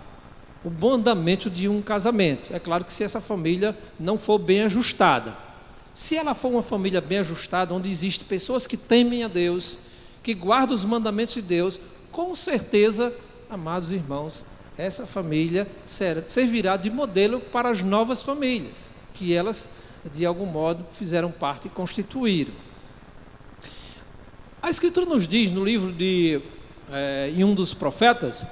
o bom andamento de um casamento. É claro que se essa família não for bem ajustada. Se ela for uma família bem ajustada, onde existem pessoas que temem a Deus, que guardam os mandamentos de Deus, com certeza, amados irmãos, essa família servirá de modelo para as novas famílias, que elas de algum modo, fizeram parte e constituíram. A Escritura nos diz no livro em um dos profetas,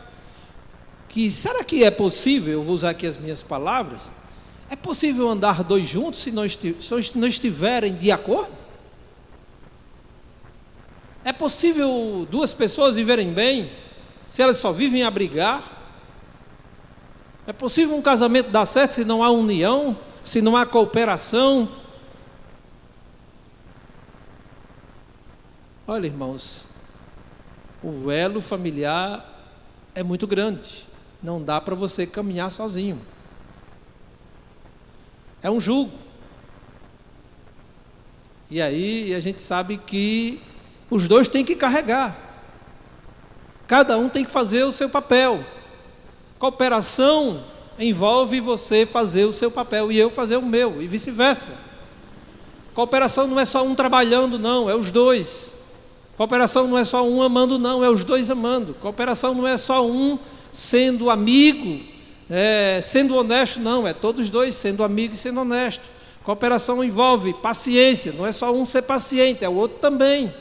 que será que é possível, eu vou usar aqui as minhas palavras, é possível andar dois juntos se não estiverem de acordo? É possível duas pessoas viverem bem se elas só vivem a brigar? É possível um casamento dar certo se não há união, se não há cooperação? Olha, irmãos, o elo familiar é muito grande. Não dá para você caminhar sozinho. É um jugo. E aí a gente sabe que os dois têm que carregar. Cada um tem que fazer o seu papel. Cooperação envolve você fazer o seu papel e eu fazer o meu, e vice-versa. Cooperação não é só um trabalhando, não, é os dois. Cooperação não é só um amando, não, é os dois amando. Cooperação não é só um sendo amigo, sendo honesto, não, é todos dois sendo amigo e sendo honesto. Cooperação envolve paciência, não é só um ser paciente, é o outro também.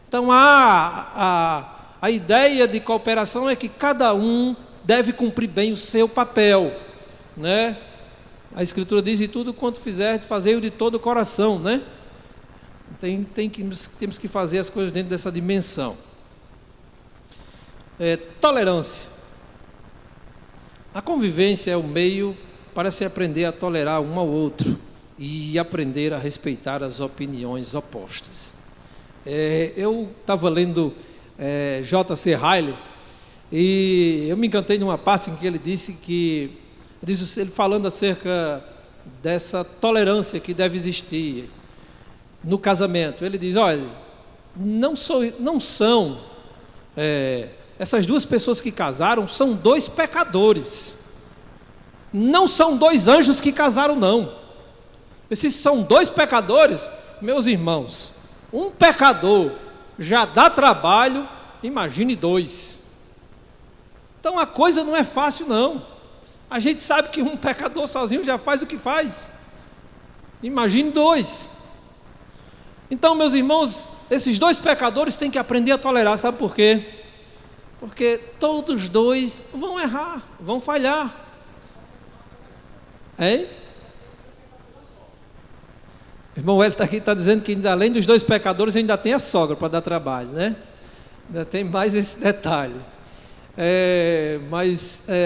Então a ideia de cooperação é que cada um deve cumprir bem o seu papel, né? A Escritura diz: e tudo quanto fizer, fazei-o de todo o coração, né? Temos que fazer as coisas dentro dessa dimensão. Tolerância. A convivência é o meio para se aprender a tolerar um ao outro e aprender a respeitar as opiniões opostas. Eu estava lendo J.C. Ryle e eu me encantei numa parte em que ele disse que, ele falando acerca dessa tolerância que deve existir no casamento, ele diz: olha, não são essas duas pessoas que casaram são dois pecadores, não são dois anjos que casaram, não. Esses são dois pecadores, meus irmãos. Um pecador já dá trabalho, imagine dois. Então a coisa não é fácil, não. A gente sabe que um pecador sozinho já faz o que faz, imagine dois. Então, meus irmãos, esses dois pecadores têm que aprender a tolerar, sabe por quê? Porque todos dois vão errar, vão falhar. Hein? O irmão Hélio está dizendo que além dos dois pecadores ainda tem a sogra para dar trabalho, né? Ainda tem mais esse detalhe.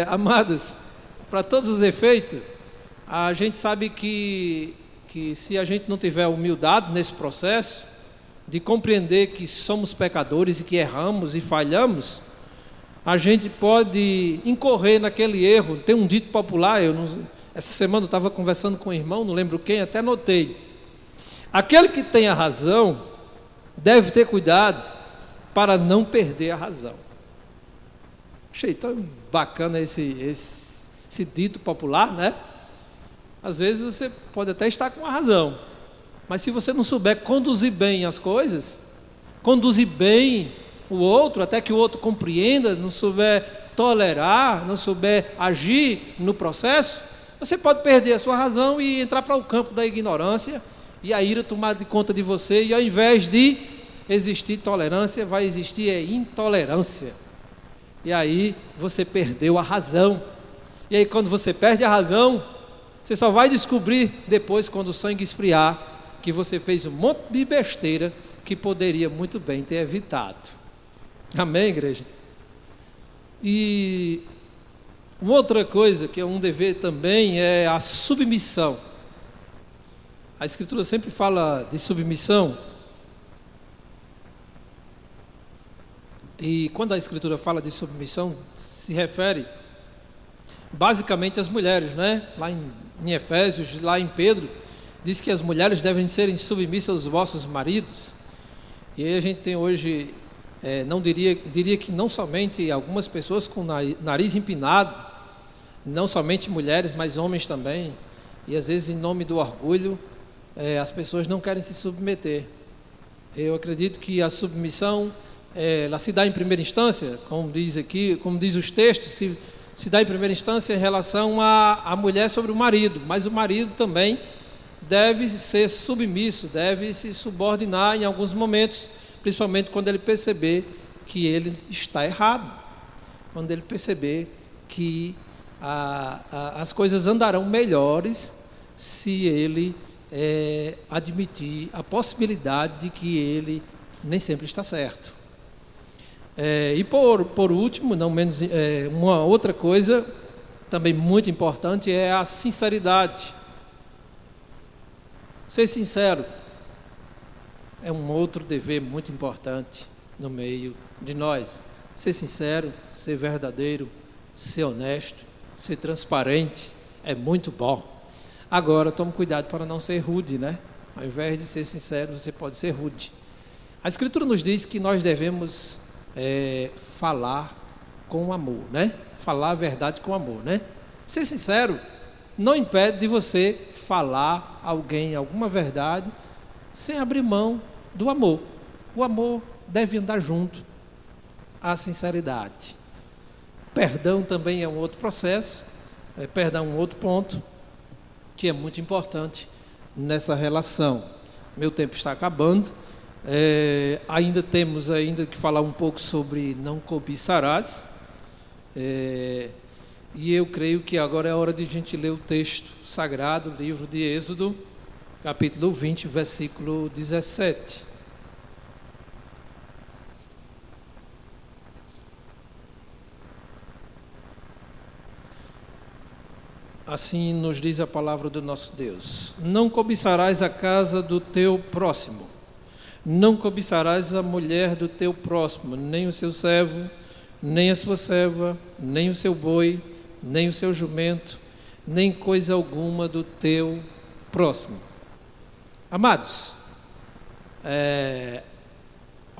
Amados, para todos os efeitos, a gente sabe que se a gente não tiver humildade nesse processo de compreender que somos pecadores e que erramos e falhamos, a gente pode incorrer naquele erro. Tem um dito popular, essa semana eu estava conversando com um irmão, não lembro quem, até notei: aquele que tem a razão deve ter cuidado para não perder a razão. Achei tão bacana esse dito popular, né? Às vezes você pode até estar com a razão, mas se você não souber conduzir bem as coisas, conduzir bem o outro, até que o outro compreenda, não souber tolerar, não souber agir no processo, você pode perder a sua razão e entrar para o campo da ignorância e a ira tomar de conta de você, e ao invés de existir tolerância, vai existir intolerância. E aí você perdeu a razão. E aí quando você perde a razão, você só vai descobrir depois, quando o sangue esfriar, que você fez um monte de besteira que poderia muito bem ter evitado. Amém, igreja? E uma outra coisa que é um dever também é a submissão. A Escritura sempre fala de submissão. E quando a Escritura fala de submissão, se refere basicamente às mulheres, né? Lá em Efésios, lá em Pedro, diz que as mulheres devem serem submissas aos vossos maridos. E aí a gente tem hoje, diria que não somente algumas pessoas com nariz empinado, não somente mulheres, mas homens também, e às vezes em nome do orgulho, as pessoas não querem se submeter. Eu acredito que a submissão, ela se dá em primeira instância, como diz aqui, como diz os textos, se dá em primeira instância em relação à mulher sobre o marido, mas o marido também deve ser submisso, deve se subordinar em alguns momentos, principalmente quando ele perceber que ele está errado, quando ele perceber que as coisas andarão melhores se ele admitir a possibilidade de que ele nem sempre está certo. E por último, não menos, uma outra coisa também muito importante é a sinceridade. Ser sincero é um outro dever muito importante no meio de nós. Ser sincero, ser verdadeiro, ser honesto, ser transparente é muito bom. Agora, tome cuidado para não ser rude, né? Ao invés de ser sincero, você pode ser rude. A Escritura nos diz que nós devemos falar com amor, né? Falar a verdade com amor, né? Ser sincero não impede de você falar a alguém alguma verdade sem abrir mão do amor. O amor deve andar junto à sinceridade. Perdão também é um outro processo, perdão é um outro ponto que é muito importante nessa relação. Meu tempo está acabando. Ainda temos que falar um pouco sobre não cobiçarás, e eu creio que agora é hora de a gente ler o texto sagrado, livro de Êxodo, capítulo 20, versículo 17. Assim nos diz a palavra do nosso Deus: não cobiçarás a casa do teu próximo, não cobiçarás a mulher do teu próximo, nem o seu servo, nem a sua serva, nem o seu boi, nem o seu jumento, nem coisa alguma do teu próximo. Amados,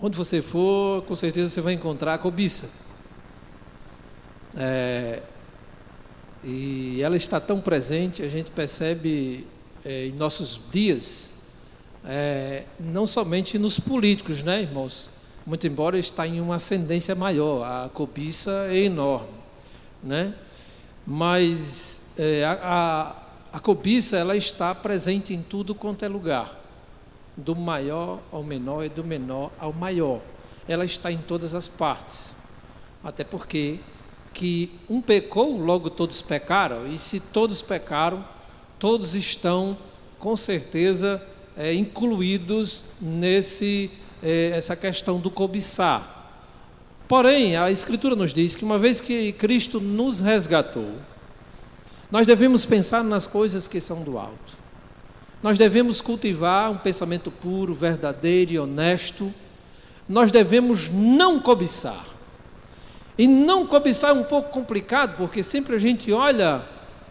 onde você for, com certeza você vai encontrar a cobiça. E ela está tão presente, a gente percebe em nossos dias, não somente nos políticos, né, irmãos? Muito embora está em uma ascendência maior, a cobiça é enorme, né? Mas a cobiça, ela está presente em tudo quanto é lugar, do maior ao menor e do menor ao maior. Ela está em todas as partes, até porque que um pecou, logo todos pecaram, e se todos pecaram, todos estão com certeza incluídos essa questão do cobiçar. Porém, a Escritura nos diz que uma vez que Cristo nos resgatou, nós devemos pensar nas coisas que são do alto. Nós devemos cultivar um pensamento puro, verdadeiro e honesto. Nós devemos não cobiçar. E não cobiçar é um pouco complicado, porque sempre a gente olha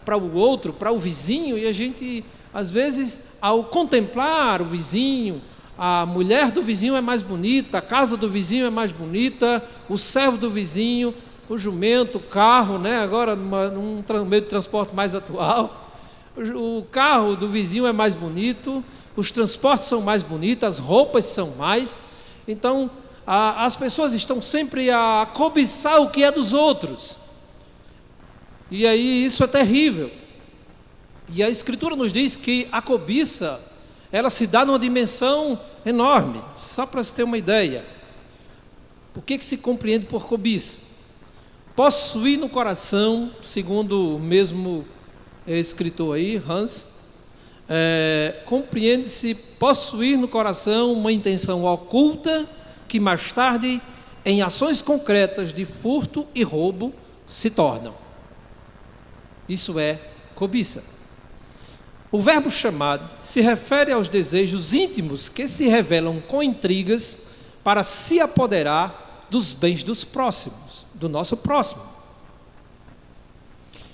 para o outro, para o vizinho, e a gente, às vezes, ao contemplar o vizinho, a mulher do vizinho é mais bonita, a casa do vizinho é mais bonita, o servo do vizinho, o jumento, o carro, né? Agora num meio de transporte mais atual, o carro do vizinho é mais bonito, os transportes são mais bonitos, as roupas são mais. Então, as pessoas estão sempre a cobiçar o que é dos outros, e aí isso é terrível. E a Escritura nos diz que a cobiça, ela se dá numa dimensão enorme. Só para se ter uma ideia, o que se compreende por cobiça? Possuir no coração, segundo o mesmo escritor aí, Hans, compreende-se possuir no coração uma intenção oculta que mais tarde, em ações concretas de furto e roubo, se tornam. Isso é cobiça. O verbo chamado se refere aos desejos íntimos que se revelam com intrigas para se apoderar dos bens dos próximos, do nosso próximo.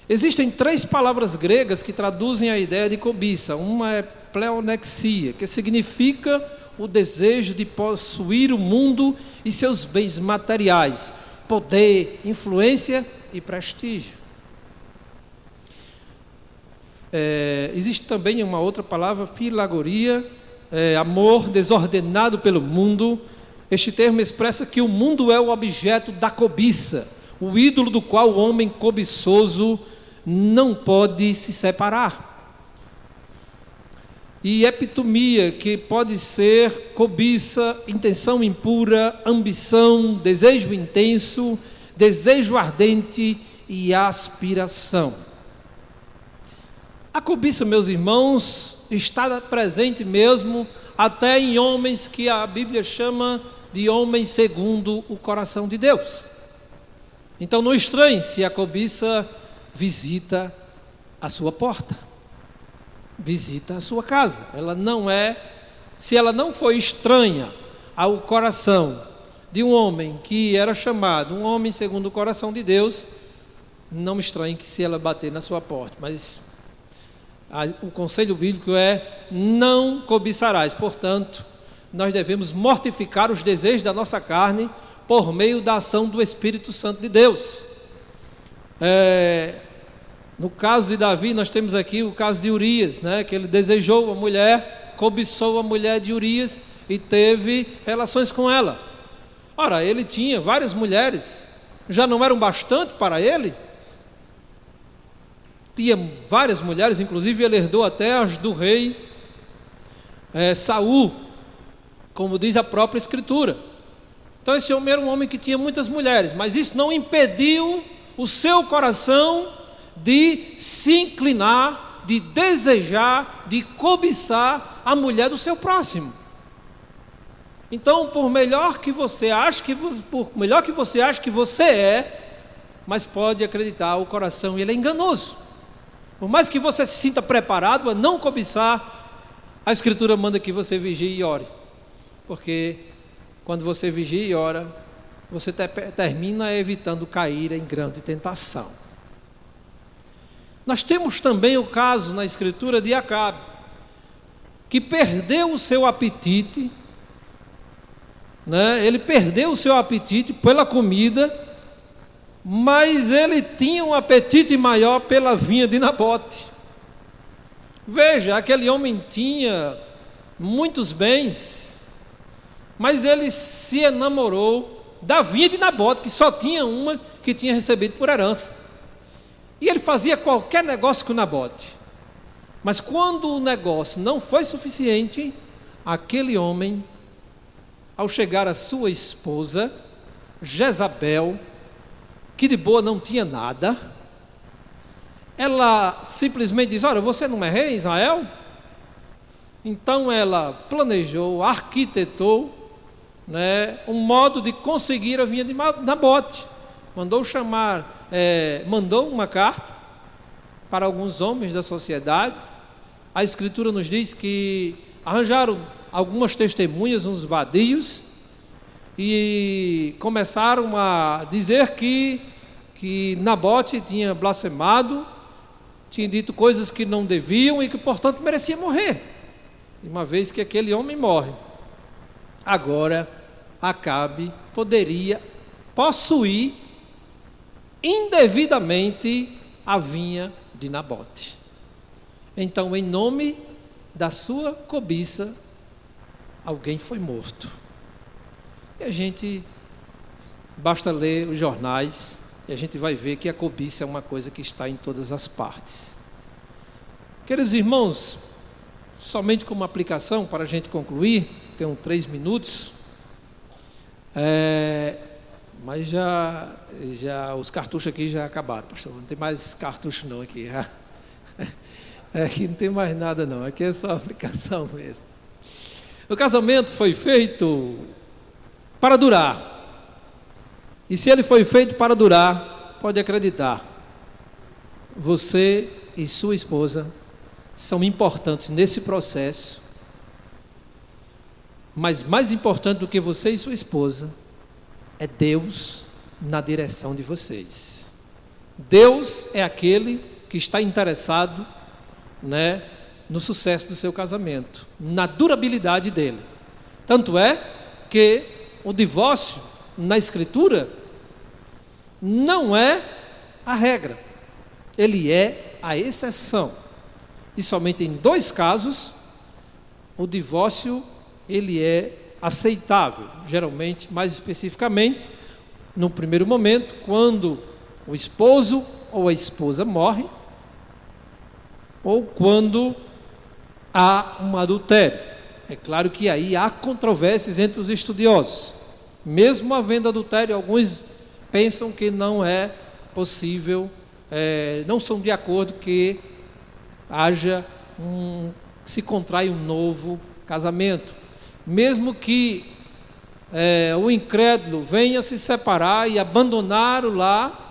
Existem 3 palavras gregas que traduzem a ideia de cobiça. Uma é pleonexia, que significa o desejo de possuir o mundo e seus bens materiais, poder, influência e prestígio. Existe também uma outra palavra, filagoria, amor desordenado pelo mundo. Este termo expressa que o mundo é o objeto da cobiça, o ídolo do qual o homem cobiçoso não pode se separar. e epitomia, que pode ser cobiça, intenção impura, ambição, desejo intenso, desejo ardente e aspiração. A cobiça, meus irmãos, está presente mesmo até em homens que a Bíblia chama de homens segundo o coração de Deus. Então não estranhe se a cobiça visita a sua porta, visita a sua casa. Se ela não foi estranha ao coração de um homem que era chamado um homem segundo o coração de Deus, não me estranhe que se ela bater na sua porta. Mas o conselho bíblico é: não cobiçarás. Portanto, nós devemos mortificar os desejos da nossa carne por meio da ação do Espírito Santo de Deus. No caso de Davi, nós temos aqui o caso de Urias, que ele desejou a mulher, cobiçou a mulher de Urias e teve relações com ela. Ora, ele tinha várias mulheres, já não eram bastante para ele? Tinha várias mulheres, inclusive ele herdou até as do rei Saul, como diz a própria Escritura. Então esse homem era um homem que tinha muitas mulheres, mas isso não impediu o seu coração de se inclinar, de desejar, de cobiçar a mulher do seu próximo. Então, por melhor que você ache que você é, mas pode acreditar, o coração ele é enganoso. Por mais que você se sinta preparado a não cobiçar, a Escritura manda que você vigie e ore. Porque quando você vigia e ora, você termina evitando cair em grande tentação. Nós temos também o caso na Escritura de Acabe, que perdeu o seu apetite, ele perdeu o seu apetite pela comida, mas ele tinha um apetite maior pela vinha de Nabote. Veja, aquele homem tinha muitos bens, mas ele se enamorou da vinha de Nabote, que só tinha uma que tinha recebido por herança. E ele fazia qualquer negócio com Nabote. Mas quando o negócio não foi suficiente, aquele homem, ao chegar a sua esposa, Jezabel, que de boa não tinha nada, ela simplesmente diz: olha, você não é rei, Israel? Então ela planejou, arquitetou, um modo de conseguir a vinha de Nabote. Mandou uma carta para alguns homens da sociedade. A Escritura nos diz que arranjaram algumas testemunhas, uns vadios, e começaram a dizer que Nabote tinha blasfemado, tinha dito coisas que não deviam e que, portanto, merecia morrer. E uma vez que aquele homem morre, agora Acabe poderia possuir indevidamente a vinha de Nabote. Então, em nome da sua cobiça, alguém foi morto. E a gente, basta ler os jornais, e a gente vai ver que a cobiça é uma coisa que está em todas as partes. Queridos irmãos, somente como aplicação, para a gente concluir, tenho 3 minutos, mas já os cartuchos aqui já acabaram, pastor, não tem mais cartucho não aqui, aqui não tem mais nada não, aqui é só aplicação mesmo. O casamento foi feito para durar, e se ele foi feito para durar, pode acreditar, você e sua esposa são importantes nesse processo, mas mais importante do que você e sua esposa é Deus na direção de vocês. Deus é aquele que está interessado, no sucesso do seu casamento, na durabilidade dele. Tanto é que o divórcio na Escritura não é a regra, ele é a exceção. E somente em 2 casos o divórcio ele é aceitável, geralmente, mais especificamente, no primeiro momento, quando o esposo ou a esposa morre, ou quando há um adultério. É claro que aí há controvérsias entre os estudiosos. Mesmo havendo adultério, alguns pensam que não é possível, não são de acordo que se contraia um novo casamento. Mesmo que o incrédulo venha se separar e abandonar o lar,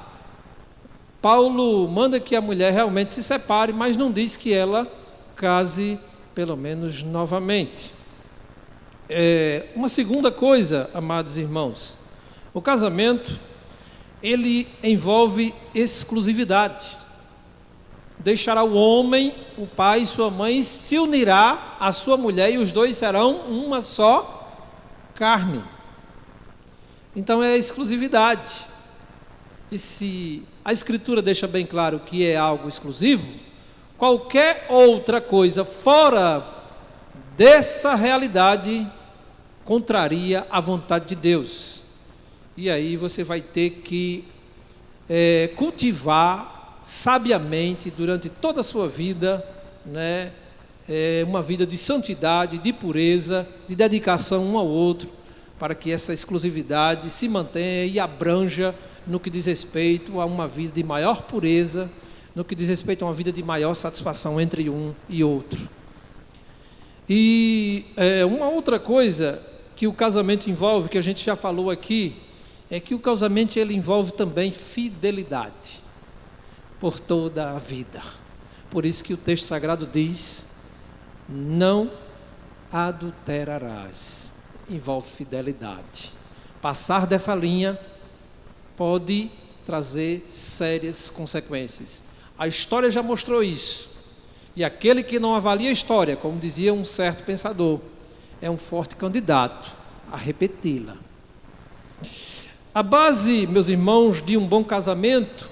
Paulo manda que a mulher realmente se separe, mas não diz que ela case pelo menos novamente. Uma segunda coisa, amados irmãos, o casamento, ele envolve exclusividade. Deixará o homem, o pai e sua mãe, se unirá à sua mulher e os dois serão uma só carne. Então é exclusividade. E se a Escritura deixa bem claro que é algo exclusivo, qualquer outra coisa fora dessa realidade contraria a vontade de Deus. E aí você vai ter que cultivar sabiamente durante toda a sua vida, né, uma vida de santidade, de pureza, de dedicação um ao outro, para que essa exclusividade se mantenha e abranja no que diz respeito a uma vida de maior pureza, no que diz respeito a uma vida de maior satisfação entre um e outro. E uma outra coisa que o casamento envolve, que a gente já falou aqui, é que o casamento ele envolve também fidelidade por toda a vida. Por isso que o texto sagrado diz: não adulterarás. Envolve fidelidade. Passar dessa linha pode trazer sérias consequências. A história já mostrou isso. E aquele que não avalia a história, como dizia um certo pensador, é um forte candidato a repeti-la. A base, meus irmãos, de um bom casamento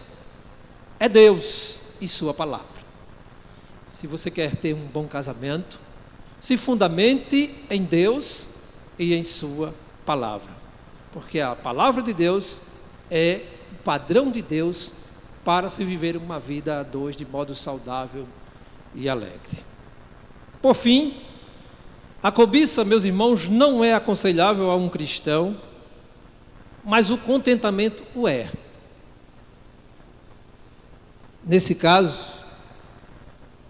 é Deus e sua palavra. Se você quer ter um bom casamento, se fundamente em Deus e em sua palavra. Porque a palavra de Deus é o padrão de Deus para se viver uma vida a dois de modo saudável e alegre. Por fim, a cobiça, meus irmãos, não é aconselhável a um cristão, mas o contentamento o é. Nesse caso,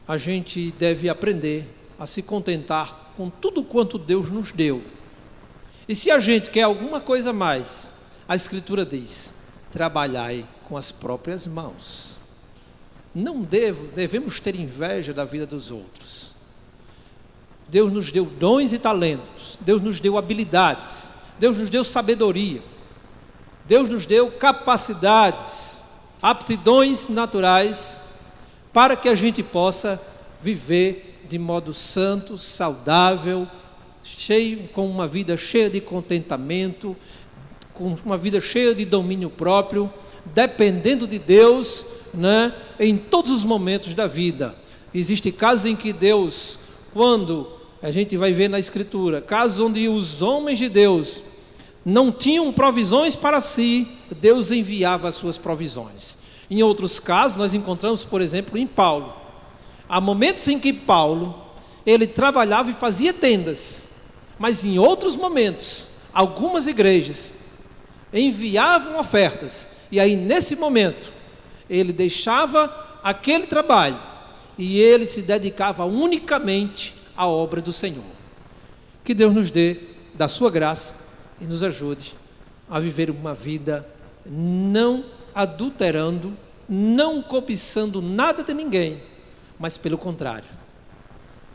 a gente deve aprender a se contentar com tudo quanto Deus nos deu. E se a gente quer alguma coisa a mais, a Escritura diz: trabalhai com as próprias mãos. Não devemos ter inveja da vida dos outros. Deus nos deu dons e talentos, Deus nos deu habilidades, Deus nos deu sabedoria, Deus nos deu capacidades, aptidões naturais, para que a gente possa viver de modo santo, saudável, com uma vida cheia de contentamento, com uma vida cheia de domínio próprio, dependendo de Deus, né, em todos os momentos da vida. Existem casos em que Deus, quando a gente vai ver na Escritura, casos onde os homens de Deus não tinham provisões para si, Deus enviava as suas provisões. Em outros casos, nós encontramos, por exemplo, em Paulo. Há momentos em que Paulo, ele trabalhava e fazia tendas, mas em outros momentos, algumas igrejas enviavam ofertas, e aí nesse momento, ele deixava aquele trabalho, e ele se dedicava unicamente à obra do Senhor. Que Deus nos dê da sua graça e nos ajude a viver uma vida não adulterando, não cobiçando nada de ninguém, mas pelo contrário,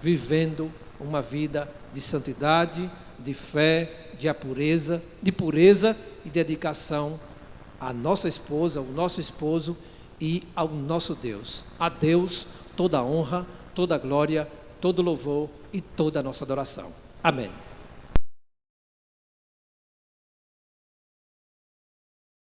vivendo uma vida de santidade, de fé, de pureza e dedicação à nossa esposa, ao nosso esposo e ao nosso Deus. A Deus toda a honra, toda a glória, todo o louvor e toda a nossa adoração. Amém.